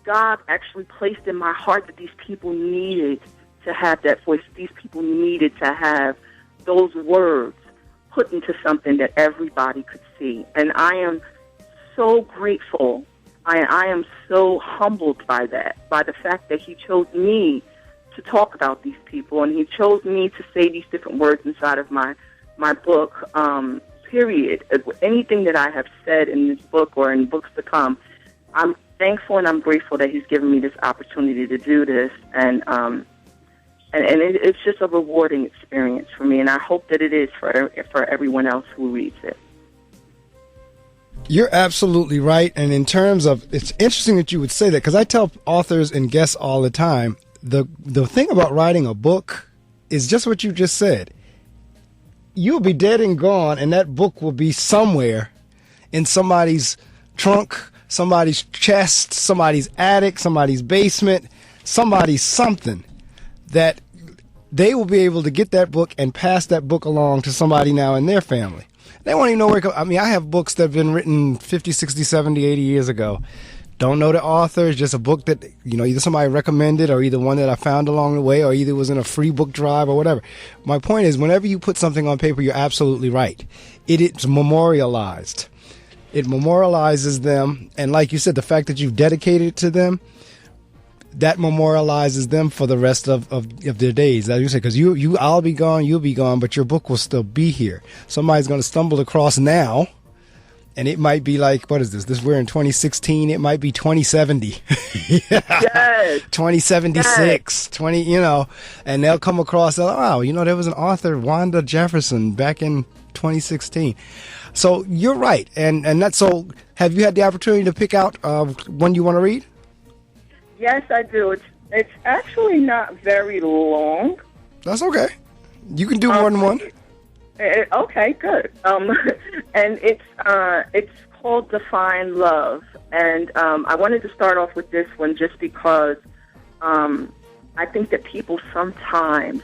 God actually placed in my heart that these people needed to have that voice. These people needed to have those words put into something that everybody could see. And I am so grateful. I am so humbled by that, by the fact that he chose me to talk about these people, and he chose me to say these different words inside of my book, period. Anything that I have said in this book or in books to come, I'm thankful and I'm grateful that he's given me this opportunity to do this, and it's just a rewarding experience for me, and I hope that it is for everyone else who reads it. You're absolutely right, and in terms of, it's interesting that you would say that, because I tell authors and guests all the time, the thing about writing a book is just what you just said. You'll be dead and gone, and that book will be somewhere in somebody's trunk, somebody's chest, somebody's attic, somebody's basement, somebody's something, that they will be able to get that book and pass that book along to somebody now in their family. They won't even know where it goes. I mean, I have books that have been written 50, 60, 70, 80 years ago. Don't know the author. It's just a book that, you know, either somebody recommended or either one that I found along the way or either was in a free book drive or whatever. My point is, whenever you put something on paper, you're absolutely right. It's memorialized. It memorializes them. And like you said, the fact that you've dedicated it to them, that memorializes them for the rest of their days. As you say, because I'll be gone, you'll be gone, but your book will still be here. Somebody's going to stumble across now, and it might be like, what is this? We're in 2016. It might be 2070. Yes. 2076, yes. 20, you know, and they'll come across, wow, you know, there was an author, Wanda Jefferson, back in 2016. So you're right. And that's, so have you had the opportunity to pick out one you want to read? Yes, I do. It's actually not very long. That's okay. You can do more than one. Okay, good. And it's called Define Love. And I wanted to start off with this one just because I think that people sometimes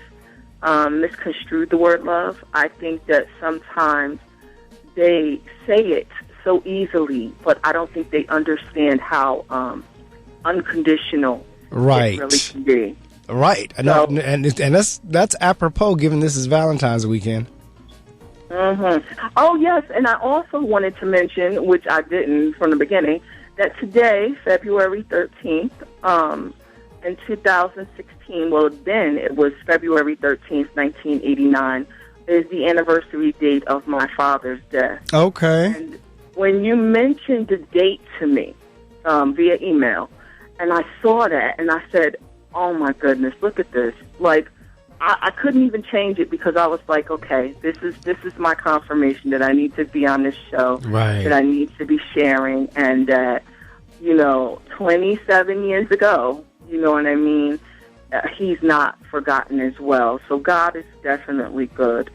misconstrue the word love. I think that sometimes they say it so easily, but I don't think they understand how unconditional right. it really can be. Right. So, and that's apropos, given this is Valentine's weekend. Mm-hmm. Oh, yes, and I also wanted to mention, which I didn't from the beginning, that today, February 13th, in 2016, well, then it was February 13th, 1989, is the anniversary date of my father's death. Okay. And when you mentioned the date to me via email, and I saw that, and I said, oh, my goodness, look at this. Like, I couldn't even change it because I was like, okay, this is my confirmation that I need to be on this show, right. that I need to be sharing, and that, 27 years ago, you know what I mean, he's not forgotten as well. So God is definitely good.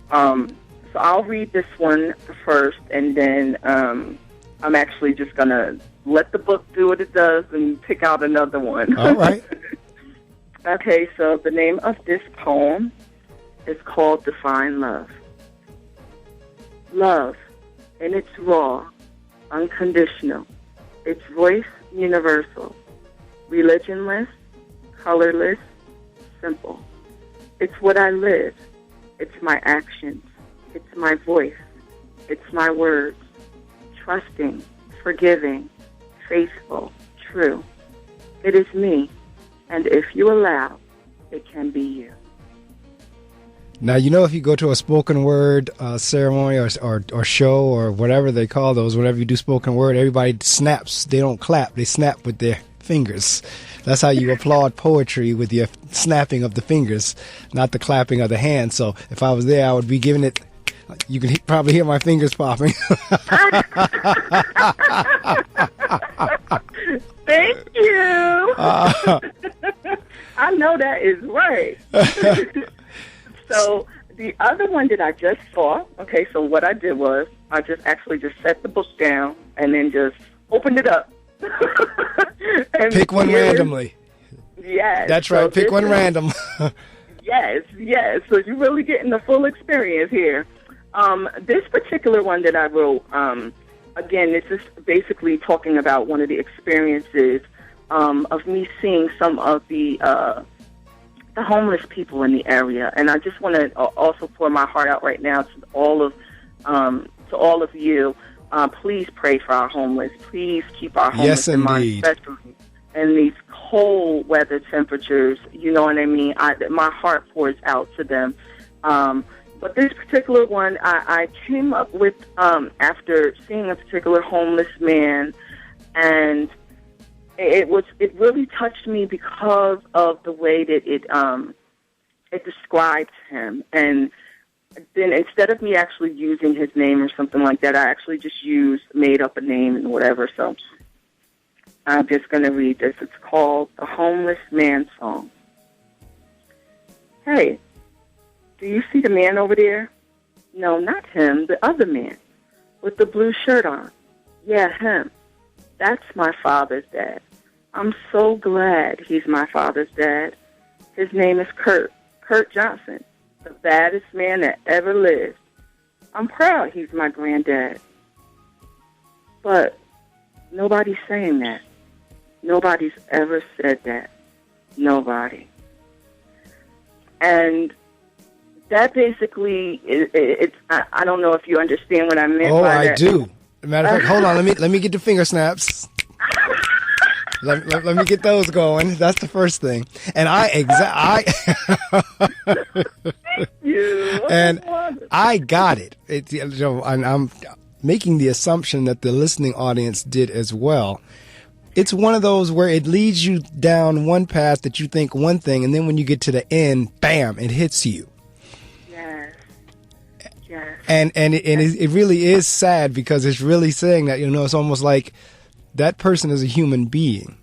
So I'll read this one first, and then I'm actually just going to let the book do what it does and pick out another one. All right. Okay, so the name of this poem is called Define Love. Love and it's raw, unconditional. Its voice universal, religionless, colorless, simple. It's what I live. It's my actions. It's my voice. It's my words. Trusting, forgiving, faithful, true. It is me, and if you allow, it can be you. Now, you know, if you go to a spoken word ceremony or show or whatever they call those, whenever you do spoken word, everybody snaps. They don't clap. They snap with their fingers. That's how you applaud poetry, with your snapping of the fingers, not the clapping of the hands. So if I was there, I would be giving it. You can probably hear my fingers popping. Thank you. I know that is right. So the other one that I just saw, okay, so what I did was I just set the book down and then just opened it up. And pick one randomly. Yes. That's right. Pick one random. Yes. So you're really getting the full experience here. This particular one that I wrote, again, this is basically talking about one of the experiences of me seeing some of the homeless people in the area, and I just want to also pour my heart out right now to all of you. Please pray for our homeless. Please keep our homeless in mind, especially in these cold weather temperatures. You know what I mean? My heart pours out to them. But this particular one, I came up with after seeing a particular homeless man, and it really touched me because of the way that it described him. And then instead of me actually using his name or something like that, I actually just made up a name and whatever. So I'm just going to read this. It's called The Homeless Man Song. Hey, do you see the man over there? No, not him, the other man with the blue shirt on. Yeah, him. That's my father's dad. I'm so glad he's my father's dad. His name is Kurt Johnson, the baddest man that ever lived. I'm proud he's my granddad. But nobody's saying that. Nobody's ever said that. Nobody. And that basically, I don't know if you understand what I meant by that. Oh, I do. Matter of fact, hold on. Let me get the finger snaps. Let me get those going. That's the first thing. And I got it. I'm making the assumption that the listening audience did as well. It's one of those where it leads you down one path that you think one thing, and then when you get to the end, bam, it hits you. Yes. And it really is sad, because it's really saying that, it's almost like that person is a human being,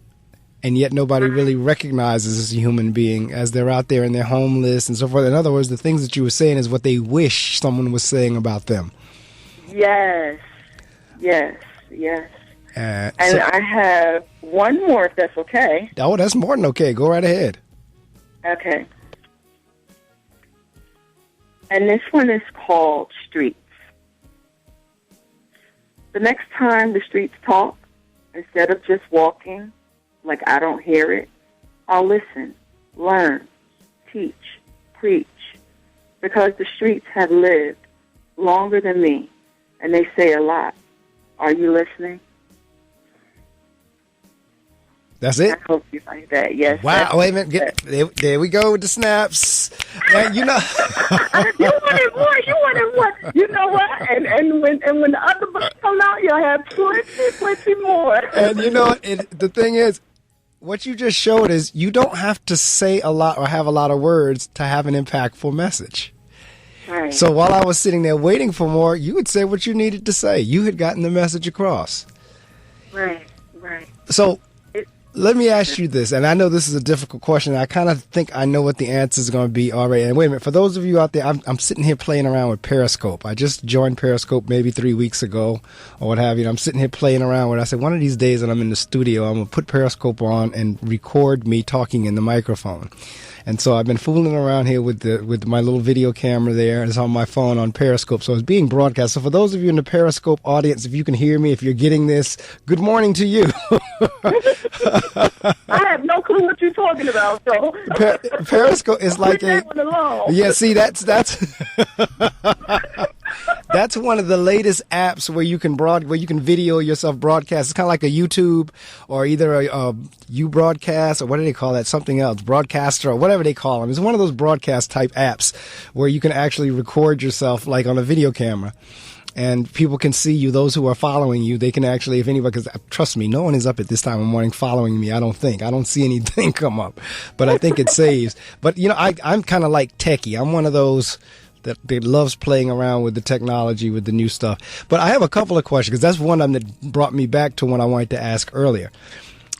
and yet nobody really recognizes as a human being as they're out there and they're homeless and so forth. In other words, the things that you were saying is what they wish someone was saying about them. Yes. And I have one more, if that's okay. Oh, that's more than okay. Go right ahead. Okay. And this one is called Streets. The next time the streets talk, instead of just walking like I don't hear it, I'll listen, learn, teach, preach, because the streets have lived longer than me, and they say a lot. Are you listening? That's it? I hope you like that. Yes. Wow. Wait a minute. There we go with the snaps. Now, you wanted more. You know what? And when the other books come out, you'll have plenty more. And the thing is, what you just showed is you don't have to say a lot or have a lot of words to have an impactful message. Right. So while I was sitting there waiting for more, you would say what you needed to say. You had gotten the message across. Right. So let me ask you this, and I know this is a difficult question. I kind of think I know what the answer is going to be already. And wait a minute, for those of you out there, I'm sitting here playing around with Periscope. I just joined Periscope maybe 3 weeks ago or what have you. And I'm sitting here playing around with it. I said, one of these days when I'm in the studio, I'm going to put Periscope on and record me talking in the microphone. And so I've been fooling around here with my little video camera there. It's on my phone on Periscope. So it's being broadcast. So for those of you in the Periscope audience, if you can hear me, if you're getting this, good morning to you. I have no clue what you're talking about. So Periscope is like yeah. See, that's that's one of the latest apps where you can video yourself broadcast. It's kind of like a YouTube or either a U broadcast or what do they call that? Something else, broadcaster or whatever they call them. It's one of those broadcast type apps where you can actually record yourself like on a video camera. And people can see you. Those who are following you, they can actually, if anybody, because trust me, no one is up at this time of morning following me. I don't see anything come up, but I think it saves. But I'm kind of like techie. I'm one of those that loves playing around with the technology, with the new stuff. But I have a couple of questions, because that's one of them that brought me back to what I wanted to ask earlier.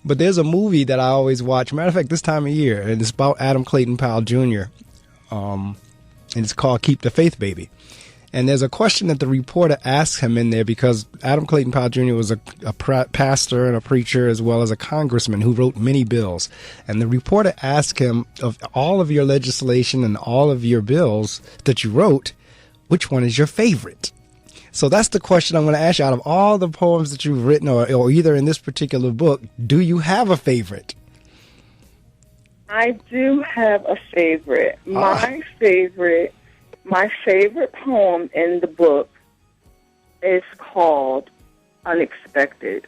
But there's a movie that I always watch. Matter of fact, this time of year, and it's about Adam Clayton Powell Jr. And it's called Keep the Faith, Baby. And there's a question that the reporter asks him in there, because Adam Clayton Powell Jr. was a pastor and a preacher as well as a congressman who wrote many bills. And the reporter asked him, of all of your legislation and all of your bills that you wrote, which one is your favorite? So that's the question I'm going to ask you. Out of all the poems that you've written, or either in this particular book, do you have a favorite? I do have a favorite. My favorite poem in the book is called Unexpected.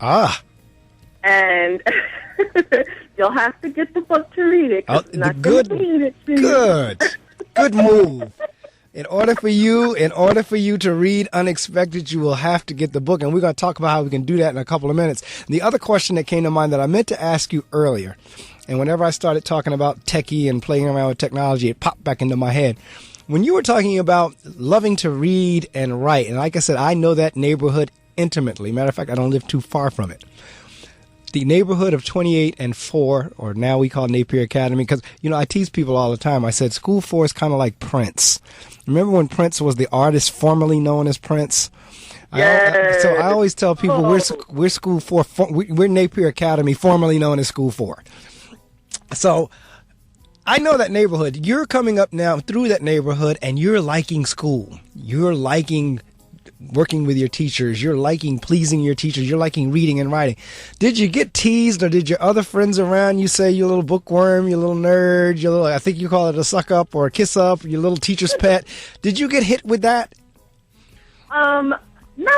And you'll have to get the book to read it. Good move. In order for you to read Unexpected, you will have to get the book. And we're going to talk about how we can do that in a couple of minutes. And the other question that came to mind that I meant to ask you earlier, and whenever I started talking about techie and playing around with technology, it popped back into my head. When you were talking about loving to read and write, and like I said, I know that neighborhood intimately. Matter of fact, I don't live too far from it. The neighborhood of 28 and 4, or now we call Napier Academy, because, I tease people all the time. I said School 4 is kind of like Prince. Remember when Prince was the artist formerly known as Prince? Yes. So I always tell people we're School 4, we're Napier Academy, formerly known as School 4. So I know that neighborhood. You're coming up now through that neighborhood and you're liking school. You're liking working with your teachers. You're liking pleasing your teachers. You're liking reading and writing. Did you get teased, or did your other friends around you say you little bookworm, you little nerd, you little, I think you call it a suck up or a kiss up, your little teacher's pet? Did you get hit with that? Not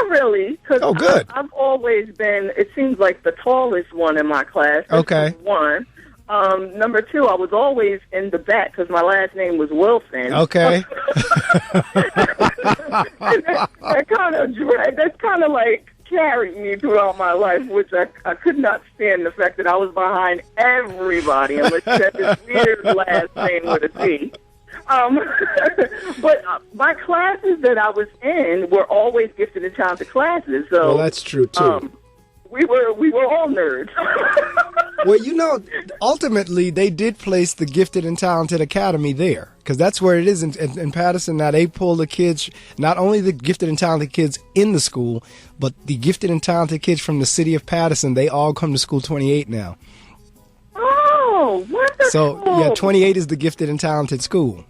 really, because good. I've always been, it seems like, the tallest one in my class. Okay. One. Number 2, I was always in the back because my last name was Wilson. Okay. That kind of like carried me throughout my life, which I could not stand the fact that I was behind everybody unless you had this weird last name with a T. But my classes that I was in were always gifted and talented classes. So well, that's true too. We were all nerds. Well, ultimately, they did place the Gifted and Talented Academy there, because that's where it is in Paterson. Now, they pull the kids, not only the gifted and talented kids in the school, but the gifted and talented kids from the city of Paterson. They all come to School 28 now. Oh, wonderful. So, 28 is the gifted and talented school.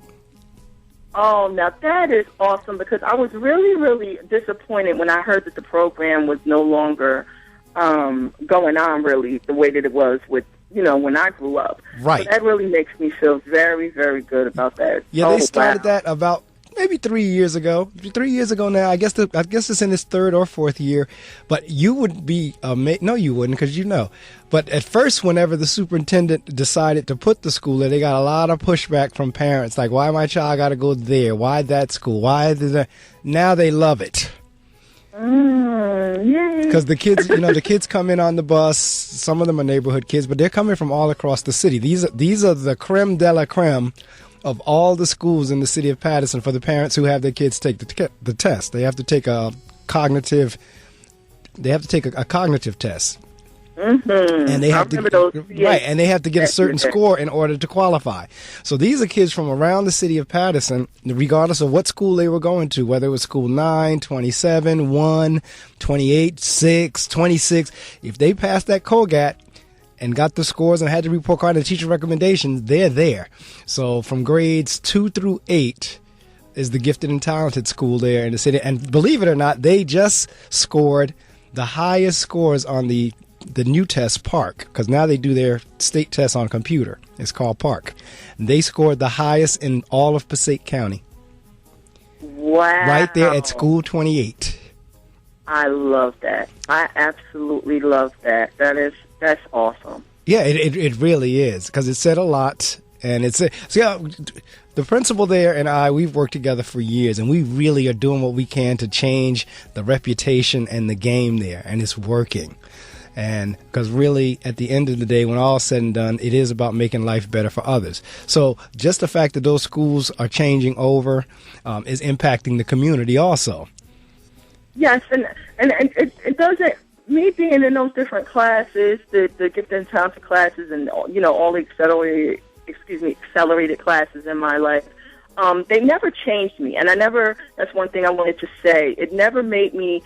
Oh, now that is awesome, because I was really, really disappointed when I heard that the program was no longer going on really the way that it was with, when I grew up. Right. So that really makes me feel very, very good about that. Yeah, they started that about maybe 3 years ago. 3 years ago now. I guess it's in its 3rd or 4th year. But you would be no, you wouldn't, because But at first, whenever the superintendent decided to put the school there, they got a lot of pushback from parents, like, why my child got to go there? Why that school? Why that? Now they love it. Because the kids, the kids come in on the bus. Some of them are neighborhood kids, but they're coming from all across the city. These are the creme de la creme of all the schools in the city of Paterson for the parents who have their kids take the test. They have to take a cognitive test. Mm-hmm. And they have and they have to get a certain score in order to qualify. So these are kids from around the city of Paterson, regardless of what school they were going to, whether it was school 9, 27, 1, 28, 6, 26. If they pass that COGAT and got the scores and had the report card and the teacher recommendations, they're there. So from grades 2 through 8 is the gifted and talented school there in the city. And believe it or not, they just scored the highest scores on the new test, Park, because now they do their state test on computer. It's called Park. They scored the highest in all of Passaic County. Wow. Right there at School 28. I love that. I absolutely love that. That's awesome. Yeah, it really is, because it said a lot. And it's the principal there and we've worked together for years, and we really are doing what we can to change the reputation and the game there, and it's working. And because really, at the end of the day, when all's said and done, it is about making life better for others. So just the fact that those schools are changing over is impacting the community also. Yes, and it doesn't. Me being in those different classes, the gifted and talented classes, and all the accelerated classes in my life, they never changed me, and that's one thing I wanted to say. It never made me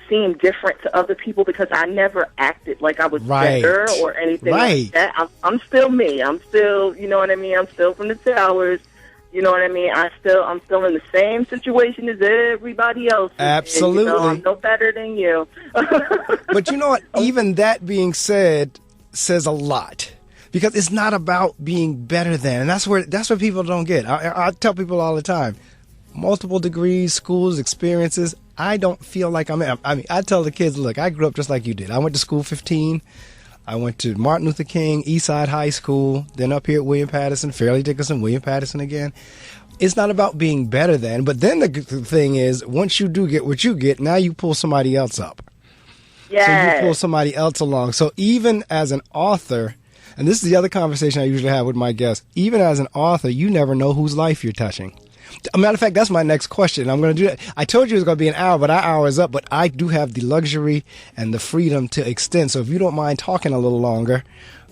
seem different to other people, because I never acted like I was better or anything like that. I'm still me. I'm still, you know what I mean? I'm still from the towers. You know what I mean? I'm still in the same situation as everybody else. Absolutely. And, I'm no better than you. But you know what? Even that being said says a lot. Because it's not about being better than. And that's what people don't get. I tell people all the time, multiple degrees, schools, experiences, I don't feel like I tell the kids, look, I grew up just like you did. I went to school 15. I went to Martin Luther King, Eastside High School, then up here at William Paterson, Fairleigh Dickinson, William Paterson again. It's not about being better than, but then the thing is, once you do get what you get, now you pull somebody else up. Yes. So you pull somebody else along. So even as an author, and this is the other conversation I usually have with my guests, even as an author, you never know whose life you're touching. As a matter of fact, that's my next question. I'm going to do that. I told you it was going to be an hour, but our hour is up. But I do have the luxury and the freedom to extend. So if you don't mind talking a little longer,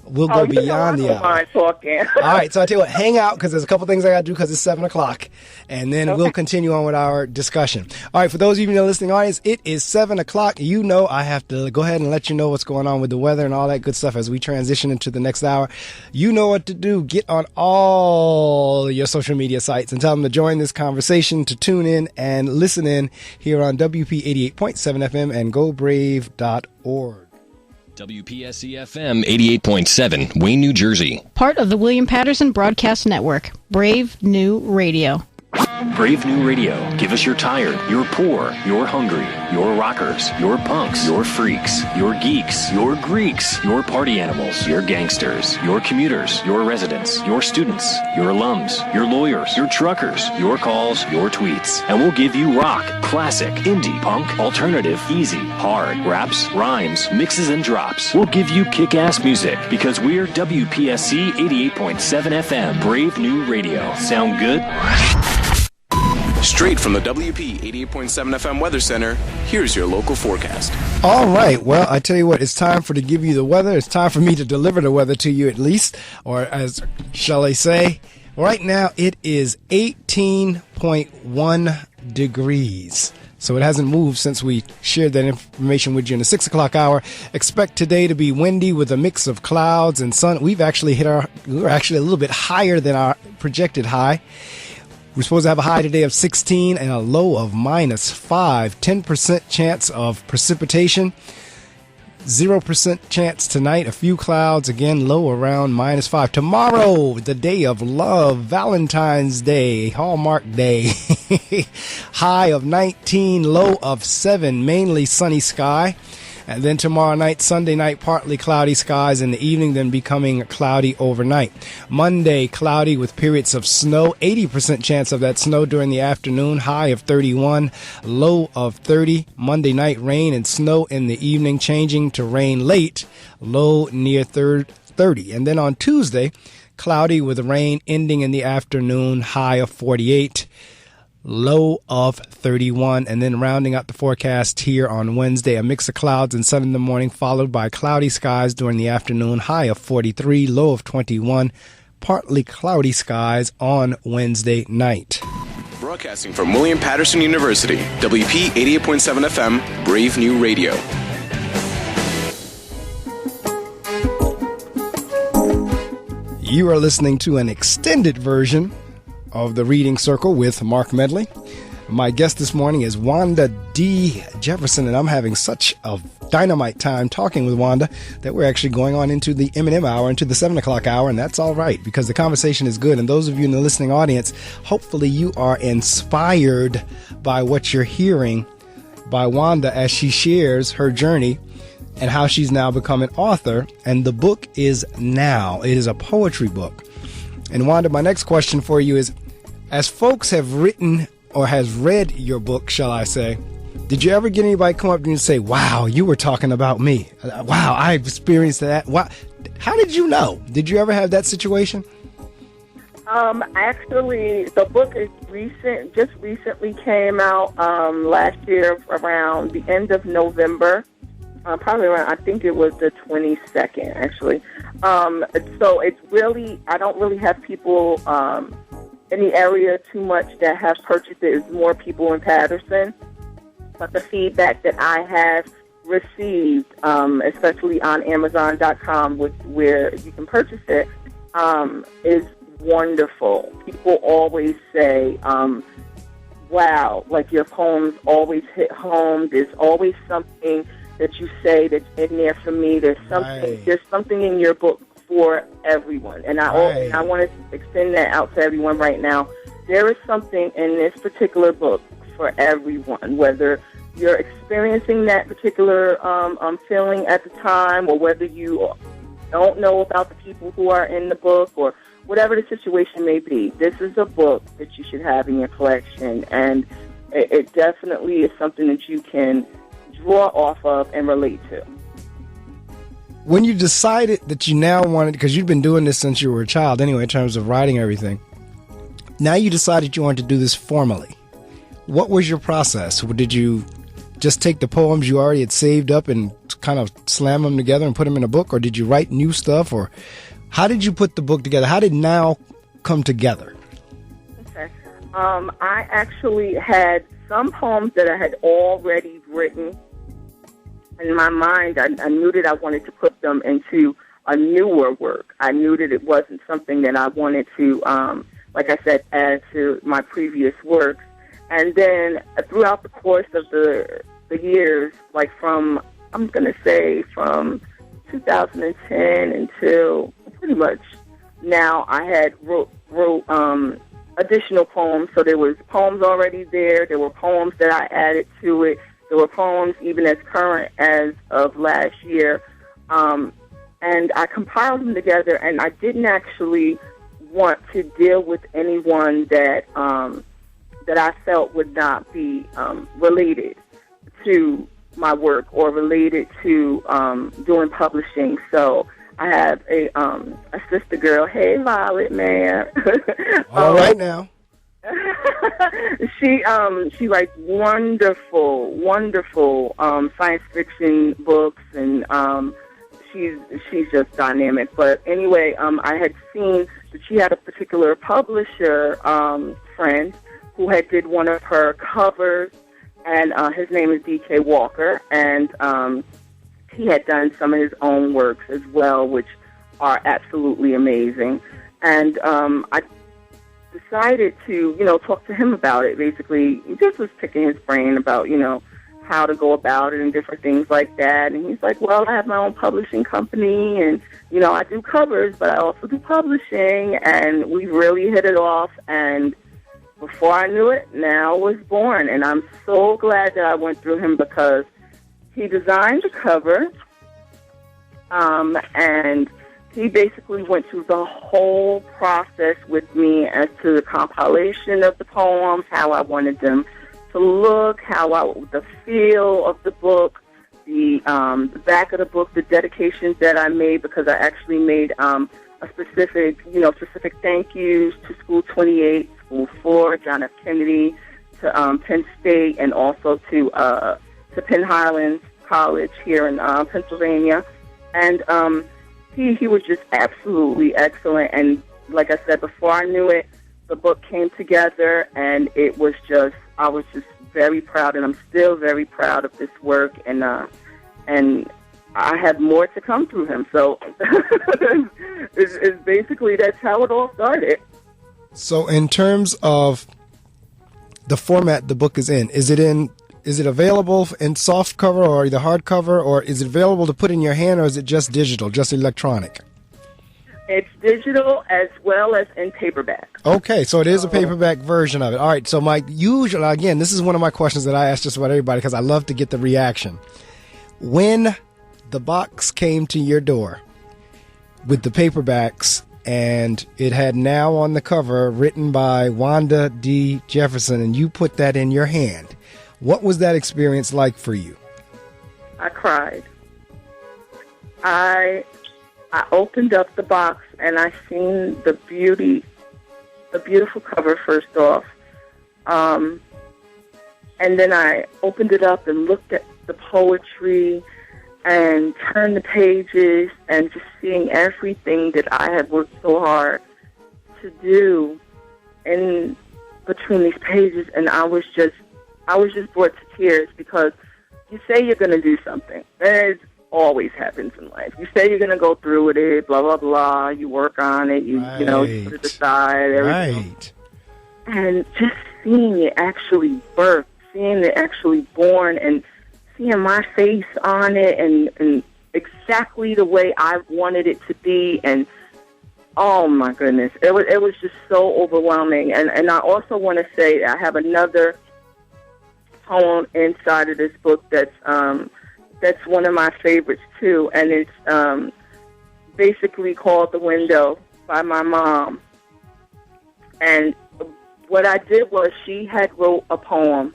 we'll go beyond the hour. I don't mind talking. All right. So I tell you what, hang out, because there's a couple things I got to do because it's 7 o'clock. And then we'll continue on with our discussion. All right. For those of you in the listening audience, it is 7 o'clock. You know I have to go ahead and let you know what's going on with the weather and all that good stuff as we transition into the next hour. You know what to do. Get on all your social media sites and tell them to join this conversation, to tune in and listen in here on WP 88.7 FM and gobrave.org. WPSC-FM 88.7, Wayne, New Jersey. Part of the William Paterson Broadcast Network. Brave New Radio. Brave New Radio. Give us your tired, your poor, your hungry, your rockers, your punks, your freaks, your geeks, your Greeks, your party animals, your gangsters, your commuters, your residents, your students, your alums, your lawyers, your truckers, your calls, your tweets. And we'll give you rock, classic, indie, punk, alternative, easy, hard, raps, rhymes, mixes, and drops. We'll give you kick-ass music because we're WPSC 88.7 FM, Brave New Radio. Sound good? Straight from the WP 88.7 FM Weather Center, here's your local forecast. All right. Well, I tell you what, it's time to give you the weather. It's time for me to deliver the weather to you at least, or as shall I say, right now it is 18.1 degrees. So it hasn't moved since we shared that information with you in the 6 o'clock hour. Expect today to be windy with a mix of clouds and sun. We're actually a little bit higher than our projected high. We're supposed to have a high today of 16 and a low of -5. 10% chance of precipitation. 0% chance tonight. A few clouds. Again, low around -5. Tomorrow, the day of love, Valentine's Day, Hallmark Day. High of 19, low of 7. Mainly sunny sky. And then tomorrow night, Sunday night, partly cloudy skies in the evening, then becoming cloudy overnight. Monday, cloudy with periods of snow. 80% chance of that snow during the afternoon. High of 31, low of 30. Monday night, rain and snow in the evening, changing to rain late. Low near 30. And then on Tuesday, cloudy with rain ending in the afternoon. High of 48. Low of 31, and then rounding out the forecast here on Wednesday, a mix of clouds and sun in the morning, followed by cloudy skies during the afternoon, high of 43, low of 21, partly cloudy skies on Wednesday night. Broadcasting from William Paterson University, WP 88.7 FM, Brave New Radio. You are listening to an extended version of the Reading Circle with Marc Medley. My guest this morning is Wanda D. Jefferson, and I'm having such a dynamite time talking with Wanda that we're actually going on into the M&M hour, into the 7 o'clock hour, and that's all right because the conversation is good. And those of you in the listening audience, hopefully you are inspired by what you're hearing by Wanda as she shares her journey and how she's now become an author. And the book is Now. It is a poetry book. And Wanda, my next question for you is, as folks have written or has read your book, shall I say, did you ever get anybody come up to you and say, wow, you were talking about me? Wow, I experienced that. Wow. How did you know? Did you ever have that situation? Actually, the book is just recently came out last year around the end of November. Probably around, I think it was the 22nd, actually. So it's really, I don't really have people in the area too much that have purchased it. It's more people in Paterson. But the feedback that I have received, especially on Amazon.com, where you can purchase it, is wonderful. People always say, wow, like your poems always hit home. There's always something that you say that's in there for me. There's something in your book for everyone. And I want to extend that out to everyone right now. There is something in this particular book for everyone, whether you're experiencing that particular feeling at the time, or whether you don't know about the people who are in the book, or whatever the situation may be. This is a book that you should have in your collection, and it definitely is something that you can draw off of and relate to. When you decided that you now wanted, because you've been doing this since you were a child anyway, in terms of writing everything, now you decided you wanted to do this formally. What was your process? Did you just take the poems you already had saved up and kind of slam them together and put them in a book, or did you write new stuff, or how did you put the book together? How did Now come together? Okay. I actually had some poems that I had already written in my mind. I knew that I wanted to put them into a newer work. I knew that it wasn't something that I wanted to, like I said, add to my previous works. And then throughout the course of the years, like from 2010 until pretty much now, I had wrote additional poems. So there was poems already there. There were poems that I added to it. There were poems even as current as of last year. And I compiled them together, and I didn't actually want to deal with anyone that I felt would not be related to my work or related to doing publishing. So I have a sister girl. Hey, Violet, man. All right now. She writes wonderful science fiction books, and she's just dynamic. But anyway, I had seen that she had a particular publisher friend who had did one of her covers, and his name is D.K. Walker, and he had done some of his own works as well, which are absolutely amazing. And I decided to, talk to him about it. Basically, he just was picking his brain about, how to go about it and different things like that. And he's like, well, I have my own publishing company, and, I do covers, but I also do publishing. And we really hit it off. And before I knew it, Now was born. And I'm so glad that I went through him, because he designed the cover, and he basically went through the whole process with me as to the compilation of the poems, how I wanted them to look, the feel of the book, the back of the book, the dedications that I made, because I actually made a specific thank yous to School 28, School 4, John F. Kennedy, to Penn State, and also to Penn Highlands College here in Pennsylvania. And he was just absolutely excellent. And like I said, before I knew it, the book came together, and it was just, I was just very proud, and I'm still very proud of this work. And I have more to come through him. So it's basically that's how it all started. So in terms of the format the book is in, is it available in soft cover or either hardcover, or is it available to put in your hand, or is it just digital, just electronic? It's digital as well as in paperback. Okay, so it is a paperback version of it. All right, so again, this is one of my questions that I ask just about everybody because I love to get the reaction. When the box came to your door with the paperbacks, and it had Now on the cover, written by Wanda D. Jefferson, and you put that in your hand, what was that experience like for you? I cried. I opened up the box and I seen the beautiful cover first off. And then I opened it up and looked at the poetry and turned the pages and just seeing everything that I had worked so hard to do in between these pages. And I was just brought to tears, because you say you're going to do something. It always happens in life. You say you're going to go through with it, blah, blah, blah. You work on it. You put it aside. Everything. Right. And just seeing it actually birth, seeing it actually born, and seeing my face on it and exactly the way I wanted it to be. And oh my goodness, it was just so overwhelming. And I also want to say I have another poem inside of this book that's one of my favorites too, and it's basically called The Window by my mom. And what I did was, she had wrote a poem,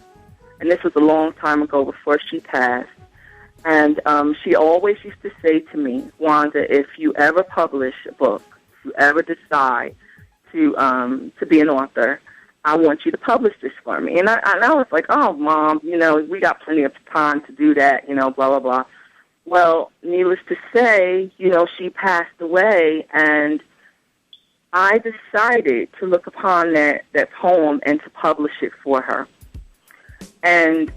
and this was a long time ago before she passed. And she always used to say to me, Wanda, if you ever publish a book, if you ever decide to be an author, I want you to publish this for me. And I was like, oh, Mom, we got plenty of time to do that, blah, blah, blah. Well, needless to say, she passed away, and I decided to look upon that poem and to publish it for her. And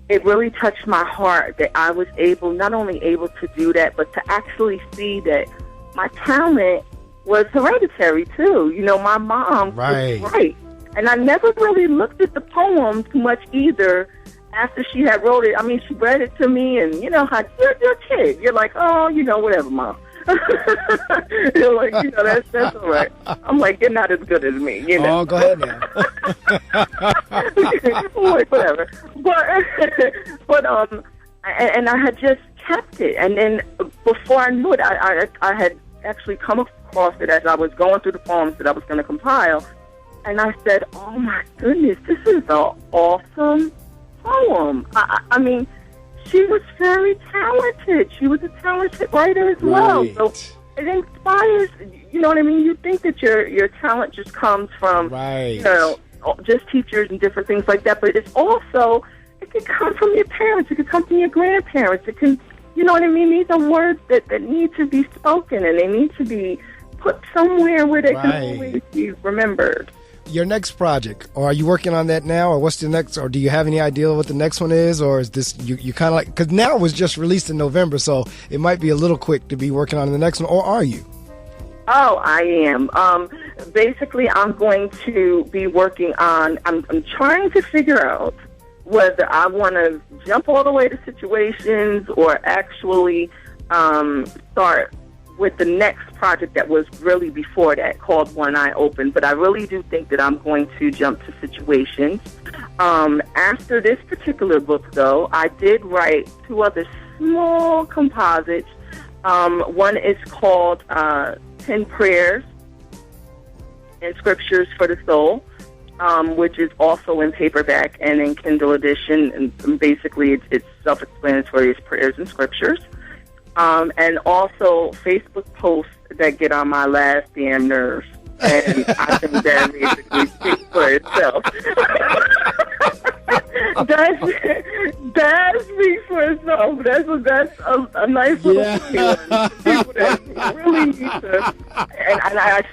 it really touched my heart that I was not only able to do that, but to actually see that my talent was hereditary too. My mom was right. And I never really looked at the poem too much either after she had wrote it. I mean, she read it to me, and how you're a kid. You're like, oh, whatever, Mom. You're like, that's all right. I'm like, you're not as good as me, Oh, go ahead now. I'm like, whatever. But and I had just kept it, and then before I knew it, I had actually come across it as I was going through the poems that I was going to compile, and I said, oh my goodness, this is an awesome poem. I mean, she was very talented. She was a talented writer as well. So it inspires, you know what I mean? You think that your talent just comes from, just teachers and different things like that, but it's also, it can come from your parents. It can come from your grandparents. It can, you know what I mean? These are words that need to be spoken, and they need to be put somewhere where they can always be remembered. Your next project, or are you working on that now, or what's the next, or do you have any idea what the next one is, or is this, you kind of like, because Now was just released in November, so it might be a little quick to be working on the next one, or are you? Oh, I am. Basically, I'm going to be working on, I'm trying to figure out whether I want to jump all the way to situations or actually start with the next project that was really before that, called One Eye Open. But I really do think that I'm going to jump to situations. After this particular book, though, I did write 2 other small composites. One is called 10 Prayers and Scriptures for the Soul, which is also in paperback and in Kindle edition. And basically, it's self-explanatory. It's prayers and scriptures. And also Facebook posts that get on my last damn nerves. And I think that basically speaks for itself. That speaks for itself. That's a nice little feeling. People that really need to, and I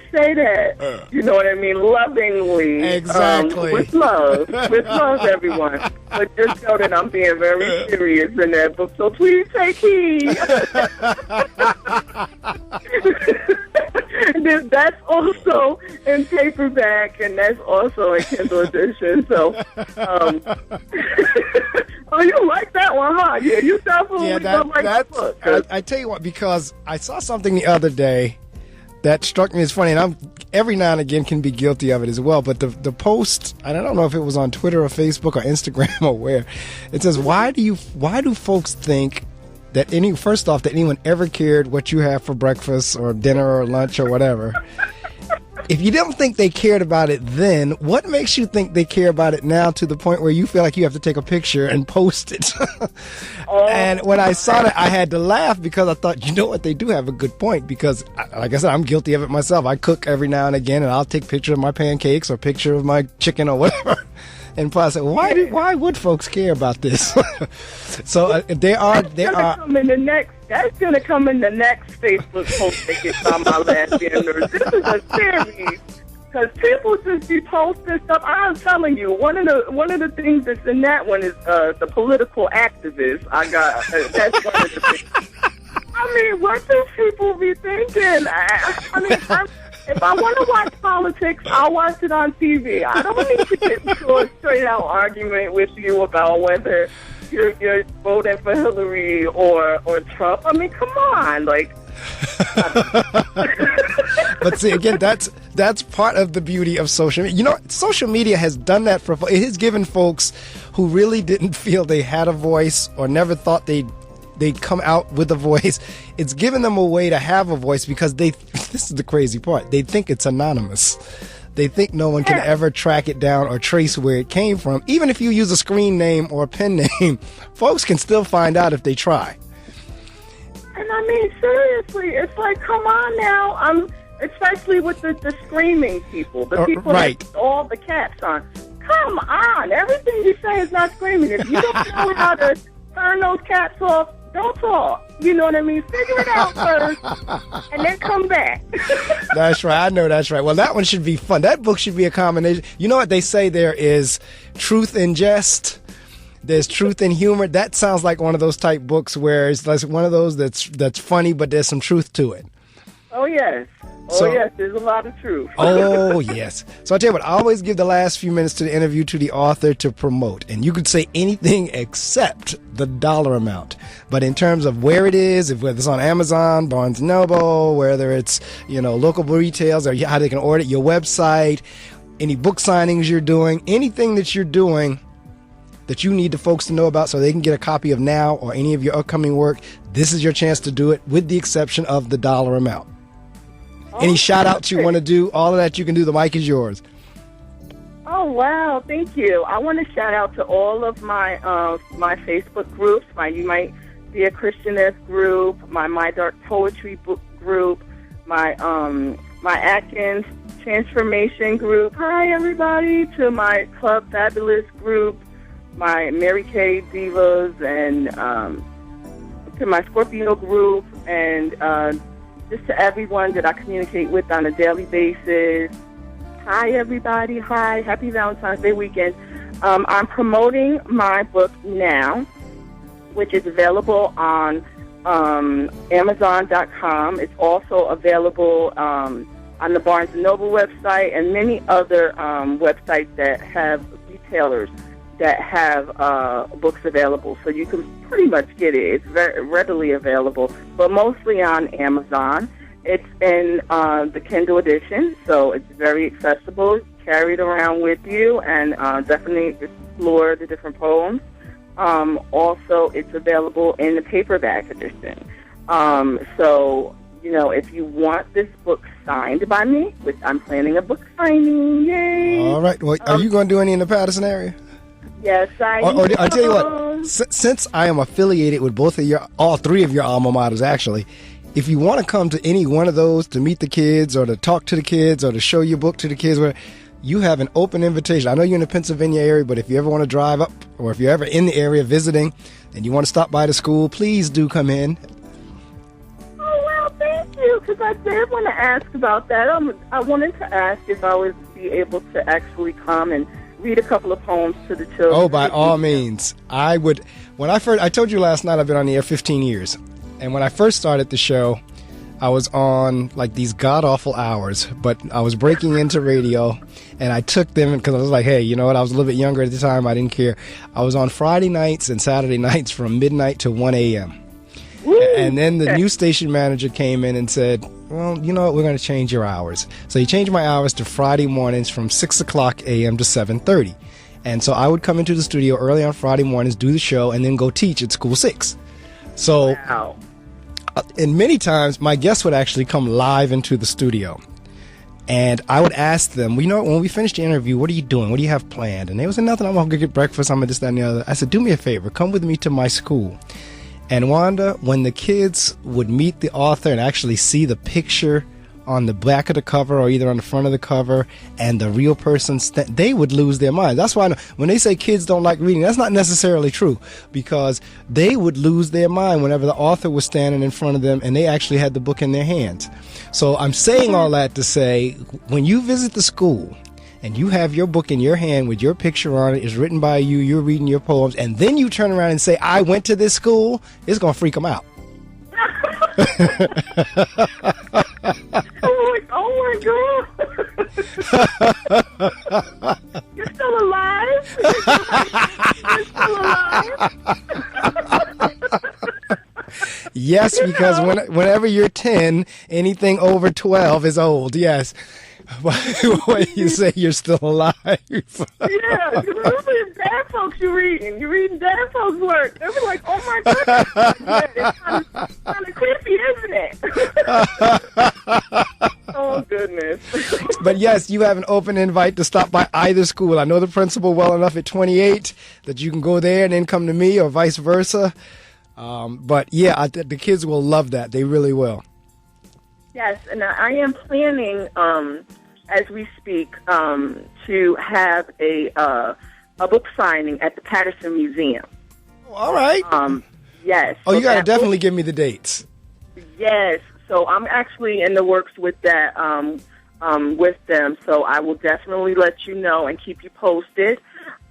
say that, you know what I mean, lovingly. Exactly. With love, everyone. But just know that I'm being very serious in that book, so please take heed. That's also in paperback, and that's also in Kindle edition. So, oh, you like that one, huh? Yeah, you definitely don't like that book. I tell you what, because I saw something the other day that struck me as funny, and I'm every now and again can be guilty of it as well. But the post, and I don't know if it was on Twitter or Facebook or Instagram or where, it says, why do folks think that first off, that anyone ever cared what you have for breakfast or dinner or lunch or whatever? If you don't think they cared about it then, what makes you think they care about it now to the point where you feel like you have to take a picture and post it? And when I saw that, I had to laugh because I thought, you know what, they do have a good point, because, like I said, I'm guilty of it myself. I cook every now and again, and I'll take pictures of my pancakes or picture of my chicken or whatever. And plus, why would folks care about this? So that's going to come in the next Facebook post that gets on my last dinner. This is a series. Because people just be posting stuff. I'm telling you, one of the things that's in that one is the political activist. That's one of the things. I mean, what do people be thinking? If I want to watch politics, I'll watch it on TV. I don't need to get into a straight-out argument with you about whether you're voting for Hillary or Trump. I mean, come on, like. But see, again, that's part of the beauty of social media. You know, social media has done that for. It has given folks who really didn't feel they had a voice or never thought they'd come out with a voice. It's given them a way to have a voice because this is the crazy part, they think it's anonymous. They think no one can ever track it down or trace where it came from. Even if you use a screen name or a pen name, folks can still find out if they try. And I mean, seriously, it's like, come on now. Especially with the screaming people, the people right. That all the caps on. Come on, everything you say is not screaming. If you don't know how to turn those caps off, don't talk. You know what I mean? Figure it out first, and then come back. That's right. I know that's right. Well, that one should be fun. That book should be a combination. You know what they say? There is truth in jest. There's truth in humor. That sounds like one of those type books where it's like one of those that's funny, but there's some truth to it. Oh, yes. Yes, there's a lot of truth. Oh, yes. So I tell you what, I always give the last few minutes to the interview to the author to promote. And you could say anything except the dollar amount. But in terms of where it is, whether it's on Amazon, Barnes & Noble, whether it's, local retails or how they can order it, your website, any book signings you're doing, anything that you're doing that you need the folks to know about so they can get a copy of now or any of your upcoming work, this is your chance to do it with the exception of the dollar amount. Any shout-outs you want to do, all of that you can do. The mic is yours. Oh, wow. Thank you. I want to shout out to all of my my Facebook groups, my You Might Be a Christianess group, my Dark Poetry book group, my Atkins Transformation group. Hi, everybody. To my Club Fabulous group, my Mary Kay Divas, and to my Scorpio group, and just to everyone that I communicate with on a daily basis. Hi, everybody. Hi. Happy Valentine's Day weekend. I'm promoting my book now, which is available on Amazon.com. It's also available on the Barnes & Noble website and many other websites that have retailers that have books available. So you can pretty much get it. It's very readily available, but mostly on Amazon. It's in the Kindle edition, so it's very accessible. Carry it around with you and definitely explore the different poems. Also, it's available in the paperback edition. So, if you want this book signed by me, which I'm planning a book signing, yay! All right. Well, are you going to do any in the Paterson area? Yes, I am. Or I'll tell you what, since I am affiliated with all three of your alma maters, actually, if you want to come to any one of those to meet the kids or to talk to the kids or to show your book to the kids, you have an open invitation. I know you're in the Pennsylvania area, but if you ever want to drive up or if you're ever in the area visiting and you want to stop by the school, please do come in. Oh, well, thank you, because I did want to ask about that. I wanted to ask if I would be able to actually come and read a couple of poems to the children. Oh, by all means. I would. I told you last night I've been on the air 15 years. And when I first started the show, I was on like these god-awful hours, but I was breaking into radio, and I took them because I was like, hey, you know what? I was a little bit younger at the time. I didn't care. I was on Friday nights and Saturday nights from midnight to 1 a.m. And then the new station manager came in and said, well, you know what? We're going to change your hours. So he changed my hours to Friday mornings from 6 o'clock a.m. to 7:30. And so I would come into the studio early on Friday mornings, do the show, and then go teach at School 6. So, wow. And many times my guests would actually come live into the studio. And I would ask them, you know, when we finish the interview, what are you doing? What do you have planned? And they would say, nothing, I'm going to get breakfast, I'm going to this, that, and the other. I said, do me a favor, come with me to my school. And Wanda, when the kids would meet the author and actually see the picture on the back of the cover or either on the front of the cover and the real person, they would lose their minds. That's why when they say kids don't like reading, that's not necessarily true, because they would lose their mind whenever the author was standing in front of them and they actually had the book in their hands. So I'm saying all that to say, when you visit the school and you have your book in your hand with your picture on it, it's written by you, you're reading your poems, and then you turn around and say, I went to this school, it's going to freak them out. Oh my God. You're still alive? You're still alive? Yes, because whenever you're 10, anything over 12 is old, yes. When you say you're still alive. Yeah, usually dad folks you're reading dad folks' work. They'll be like, oh my goodness, it's kind of creepy, isn't it? Oh goodness. But yes, you have an open invite to stop by either school. I know the principal well enough at 28 that you can go there and then come to me or vice versa. But yeah, the kids will love that. They really will. Yes, and I am planning, as we speak, to have a book signing at the Paterson Museum. Oh, all right. Yes. Oh, you got to definitely give me the dates. Yes. So I'm actually in the works with that, with them. So I will definitely let you know and keep you posted.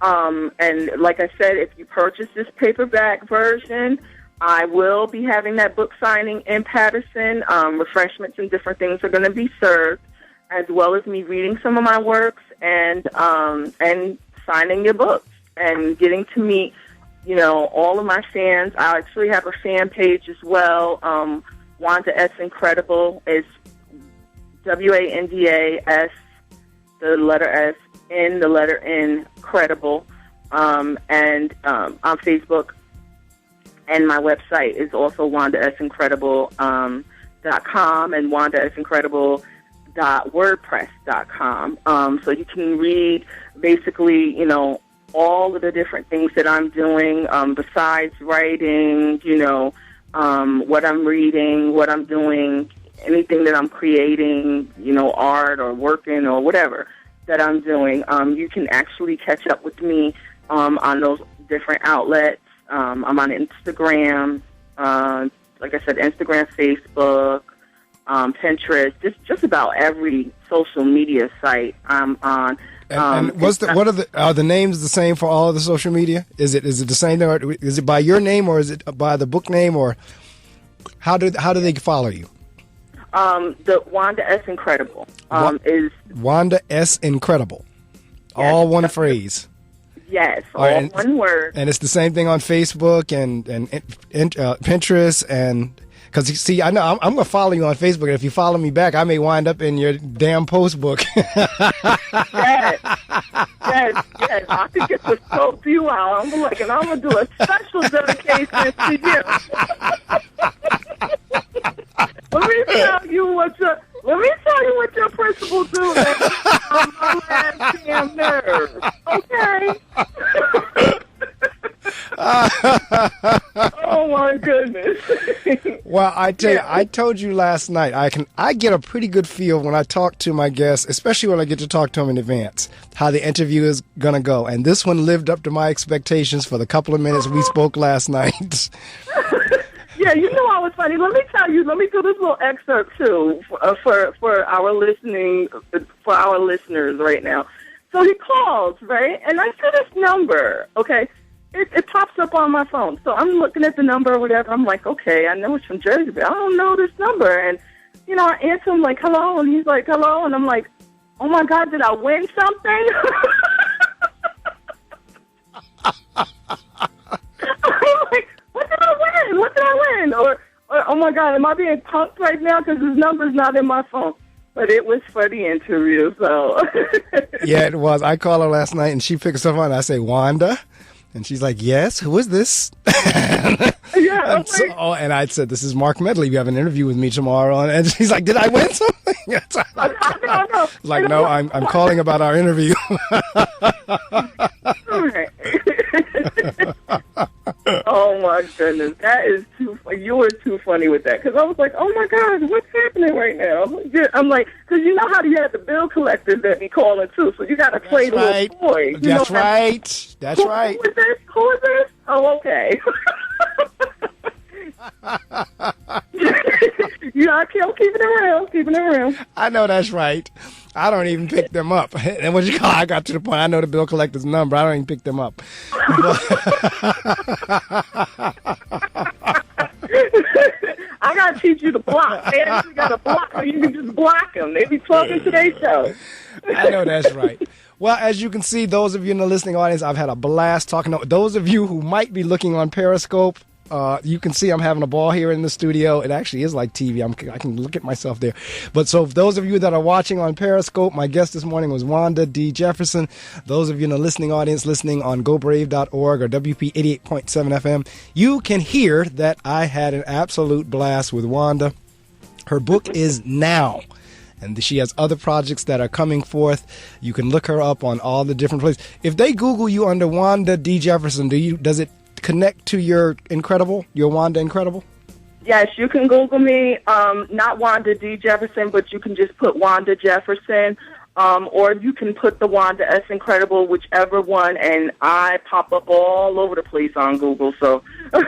And like I said, if you purchase this paperback version, I will be having that book signing in Paterson. Refreshments and different things are going to be served, as well as me reading some of my works and signing your books and getting to meet, you know, all of my fans. I actually have a fan page as well. Wanda S. Incredible is WANDAS, the letter S, N, the letter N, Credible, and on Facebook. And my website is also WandaSincredible.com and WandaSincredible.wordpress.com. So you can read basically, you know, all of the different things that I'm doing besides writing, you know, what I'm reading, what I'm doing, anything that I'm creating, you know, art or working or whatever that I'm doing. You can actually catch up with me on those different outlets. I'm on Instagram, like I said, Instagram, Facebook, Pinterest, just about every social media site I'm on. And are the names the same for all of the social media? Is it the same, or is it by your name, or is it by the book name, or how do they follow you? The Wanda S. Incredible is Wanda S. Incredible, yes, all one phrase. Yes, all one word. And it's the same thing on Facebook and Pinterest, and because you see, I know I'm going to follow you on Facebook, and if you follow me back, I may wind up in your damn post book. Yes. I think it's a scope you out. I'm going to do a special dedication to you. Let me tell you what your principal do on my last damn nerve. Okay? Oh my goodness. Well, I tell you, I told you last night, I get a pretty good feel when I talk to my guests, especially when I get to talk to them in advance, how the interview is going to go. And this one lived up to my expectations for the couple of minutes we spoke last night. Yeah, you know I was funny. Let me tell you. Let me do this little excerpt too for our listeners right now. So he calls, right, and I see this number. Okay, it pops up on my phone. So I'm looking at the number or whatever. I'm like, okay, I know it's from Jersey, but I don't know this number. And you know, I answer him like, hello, and he's like, hello, and I'm like, oh my God, did I win something? I'm like, what did I win? What did I win? Or oh my God, am I being punked right now because his number's not in my phone? But it was for the interview, so. Yeah, it was. I called her last night, and she picks up on it. I say, Wanda? And she's like, yes, who is this? Yeah, and I said, this is Marc Medley. You have an interview with me tomorrow. And she's like, did I win something? No. Like, no, I'm calling about our interview. Oh my goodness, that is too. You were too funny with that because I was like, oh my God, what's happening right now? I'm like, because you know how you have the bill collectors that be calling too, so you got to play the little boy. That's right. That's right. Who is this? Who is this? Oh, okay. Yeah, I'm keeping it around. I know that's right. I don't even pick them up. And what you call? I got to the point. I know the bill collector's number. I don't even pick them up. I gotta teach you to block. They actually got to block, so you can just block them. They be talking to their show. I know that's right. Well, as you can see, those of you in the listening audience, I've had a blast talking to those of you who might be looking on Periscope. You can see I'm having a ball here in the studio. It actually is like TV. I can look at myself there. But so those of you that are watching on Periscope, my guest this morning was Wanda D. Jefferson. Those of you in the listening audience listening on gobrave.org or WP 88.7 FM, you can hear that I had an absolute blast with Wanda. Her book is Now. And she has other projects that are coming forth. You can look her up on all the different places. If they Google you under Wanda D. Jefferson, does it connect to your Wanda Incredible? Yes, you can Google me, not Wanda D. Jefferson, but you can just put Wanda Jefferson, or you can put the Wanda S. Incredible, whichever one, and I pop up all over the place on Google. So, all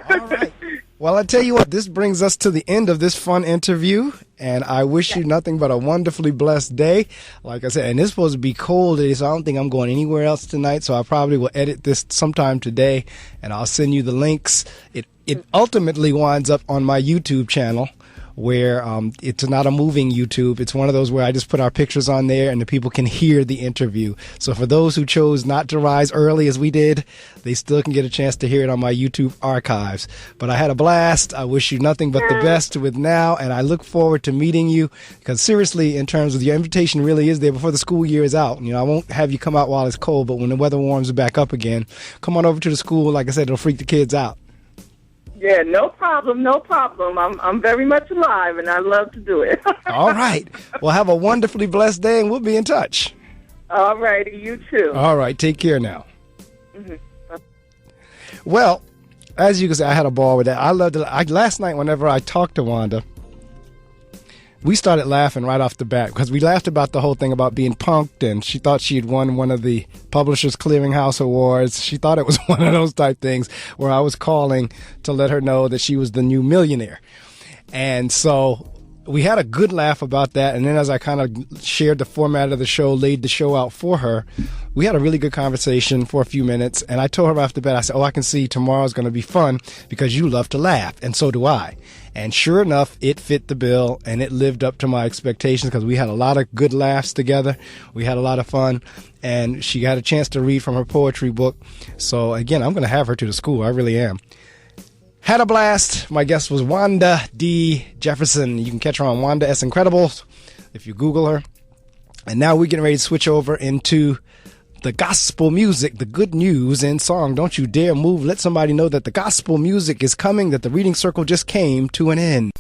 right. Well, I tell you what, this brings us to the end of this fun interview, and I wish you nothing but a wonderfully blessed day. Like I said, and it's supposed to be cold today, so I don't think I'm going anywhere else tonight, so I probably will edit this sometime today, and I'll send you the links. It ultimately winds up on my YouTube channel, where it's not a moving YouTube. It's one of those where I just put our pictures on there and the people can hear the interview. So for those who chose not to rise early as we did, they still can get a chance to hear it on my YouTube archives. But I had a blast. I wish you nothing but the best with Now, and I look forward to meeting you, because seriously, in terms of your invitation really is there before the school year is out. You know, I won't have you come out while it's cold, but when the weather warms back up again, come on over to the school. Like I said, it'll freak the kids out. Yeah, no problem. I'm very much alive, and I love to do it. All right. Well, have a wonderfully blessed day, and we'll be in touch. All righty, you too. All right, take care now. Mm-hmm. Well, as you can see, I had a ball with that. I loved it. Last night, whenever I talked to Wanda, we started laughing right off the bat, because we laughed about the whole thing about being punked, and she thought she had won one of the Publishers Clearinghouse Awards. She thought it was one of those type things where I was calling to let her know that she was the new millionaire. And so we had a good laugh about that. And then as I kind of shared the format of the show, laid the show out for her, we had a really good conversation for a few minutes. And I told her after bed, I said, I can see tomorrow's going to be fun because you love to laugh. And so do I. And sure enough, it fit the bill, and it lived up to my expectations, because we had a lot of good laughs together. We had a lot of fun, and she got a chance to read from her poetry book. So again, I'm going to have her to the school. I really am. Had a blast. My guest was Wanda D. Jefferson. You can catch her on Wanda S. Incredible if you Google her. And now we're getting ready to switch over into the gospel music, the good news in song. Don't you dare move. Let somebody know that the gospel music is coming, that the reading circle just came to an end.